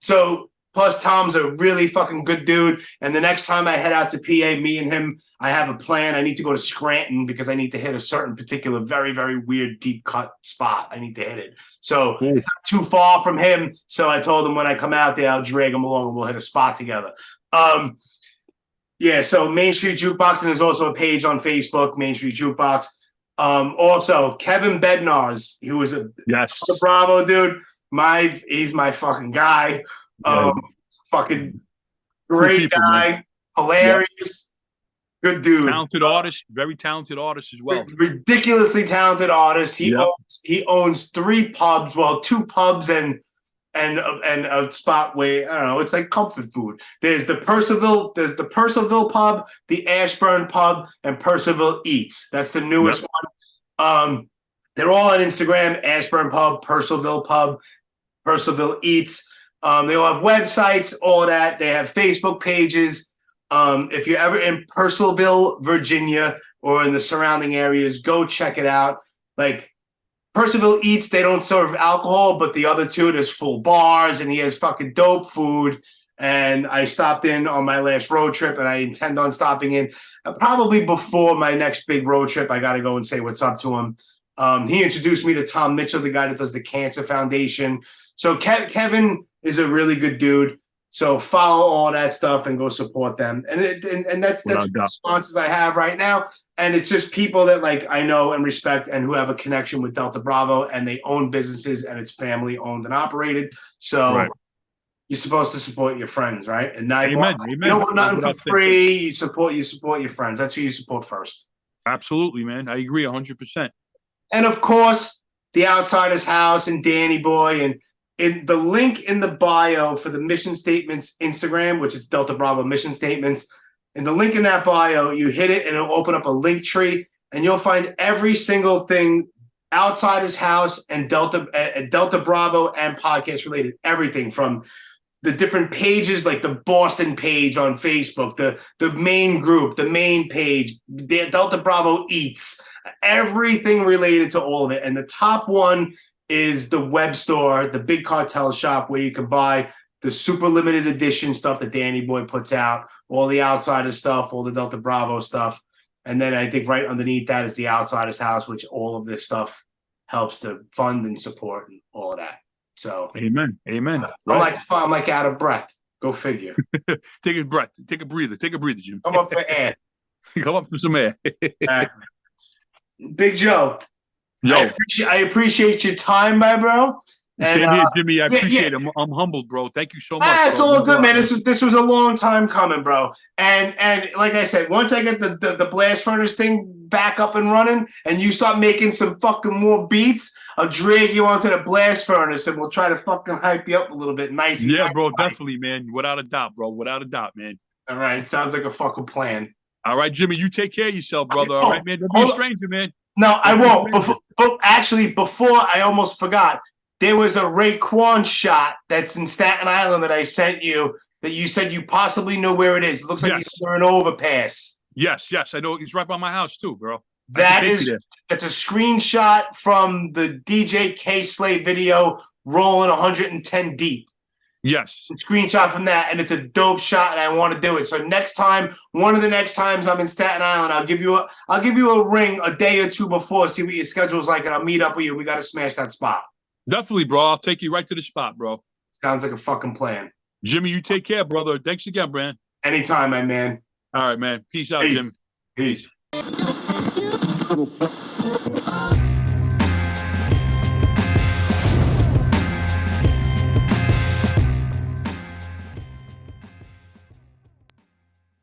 S4: plus Tom's a really fucking good dude. And the next time I head out to PA, me and him, I have a plan. I need to go to Scranton because I need to hit a certain particular, very, very weird deep cut spot. I need to hit it. So it's not too far from him. So I told him when I come out there, I'll drag him along and we'll hit a spot together. So Main Street Jukebox, and there's also a page on Facebook, Main Street Jukebox. Also, Kevin Bednarz, who was a Bravo dude. He's my fucking guy. Fucking great guy, hilarious, good dude,
S5: talented artist, very talented artist as well.
S4: Ridiculously talented artist. He owns 3 pubs, well, 2 pubs and a spot where I don't know. It's like comfort food. There's the Purcellville Pub, the Ashburn Pub, and Purcellville Eats. That's the newest one. They're all on Instagram: Ashburn Pub, Purcellville Pub, Purcellville Eats. They all have websites, all of that. They have Facebook pages. If you're ever in Purcellville, Virginia, or in the surrounding areas, go check it out. Like Purcellville Eats, they don't serve alcohol, but the other 2, there's full bars, and he has fucking dope food. And I stopped in on my last road trip, and I intend on stopping in probably before my next big road trip. I got to go and say what's up to him. He introduced me to Tom Mitchell, the guy that does the Cancer Foundation. So Kevin is a really good dude. So follow all that stuff and go support them. And that's the sponsors I have right now. And it's just people that like I know and respect and who have a connection with Delta Bravo, and they own businesses, and it's family owned and operated. So you're supposed to support your friends, right? And now you don't want nothing for free. You support your friends. That's who you support first.
S5: Absolutely, man. I agree 100%.
S4: And of course, the Outsider's House and Danny Boy, and in the link in the bio for the Mission Statements Instagram, which is Delta Bravo Mission Statements, in the link in that bio, you hit it and it'll open up a link tree, and you'll find every single thing Outsider's House and Delta Bravo and podcast related. Everything from the different pages, like the Boston page on Facebook, the main group, the main page, the Delta Bravo Eats, everything related to all of it. And the top one is the web store, the Big Cartel shop, where you can buy the super limited edition stuff that Danny Boy puts out, all the Outsider stuff, all the Delta Bravo stuff. And then I think right underneath that is the Outsider's House, which all of this stuff helps to fund and support and all of that. So
S5: amen.
S4: I'm like out of breath. Go figure.
S5: Take a breath. Take a breather, Jim.
S4: Come up for air.
S5: Come up for some air.
S4: Exactly. Big Joe.
S5: Yo.
S4: I appreciate your time, my bro.
S5: Same here, Jimmy. I appreciate it. I'm humbled, bro. Thank you so much.
S4: It's all good, man. This was a long time coming, bro. And like I said, once I get the blast furnace thing back up and running, and you start making some fucking more beats, I'll drag you onto the blast furnace, and we'll try to fucking hype you up a little bit. Nice.
S5: Yeah, bro. Definitely, man. Without a doubt, bro. Without a doubt, man.
S4: All right. Sounds like a fucking plan.
S5: All right, Jimmy. You take care of yourself, brother. All right, man. Don't be a stranger, man.
S4: No, I won't. Before I almost forgot. There was a Raekwon shot that's in Staten Island that I sent you that you said you possibly know where it is. It looks like he's under an overpass.
S5: Yes. I know. He's right by my house too, bro.
S4: That's a screenshot from the DJ K Slate video rolling 110 deep.
S5: Yes.
S4: A screenshot from that, and it's a dope shot, and I want to do it. So one of the next times I'm in Staten Island, I'll give you a ring a day or two before, see what your schedule's like, and I'll meet up with you. We got to smash that spot.
S5: Definitely, bro. I'll take you right to the spot, bro.
S4: Sounds like a fucking plan.
S5: Jimmy, you take care, brother. Thanks again, man.
S4: Anytime, my man.
S5: All right, man. Peace out, Jimmy.
S4: Peace.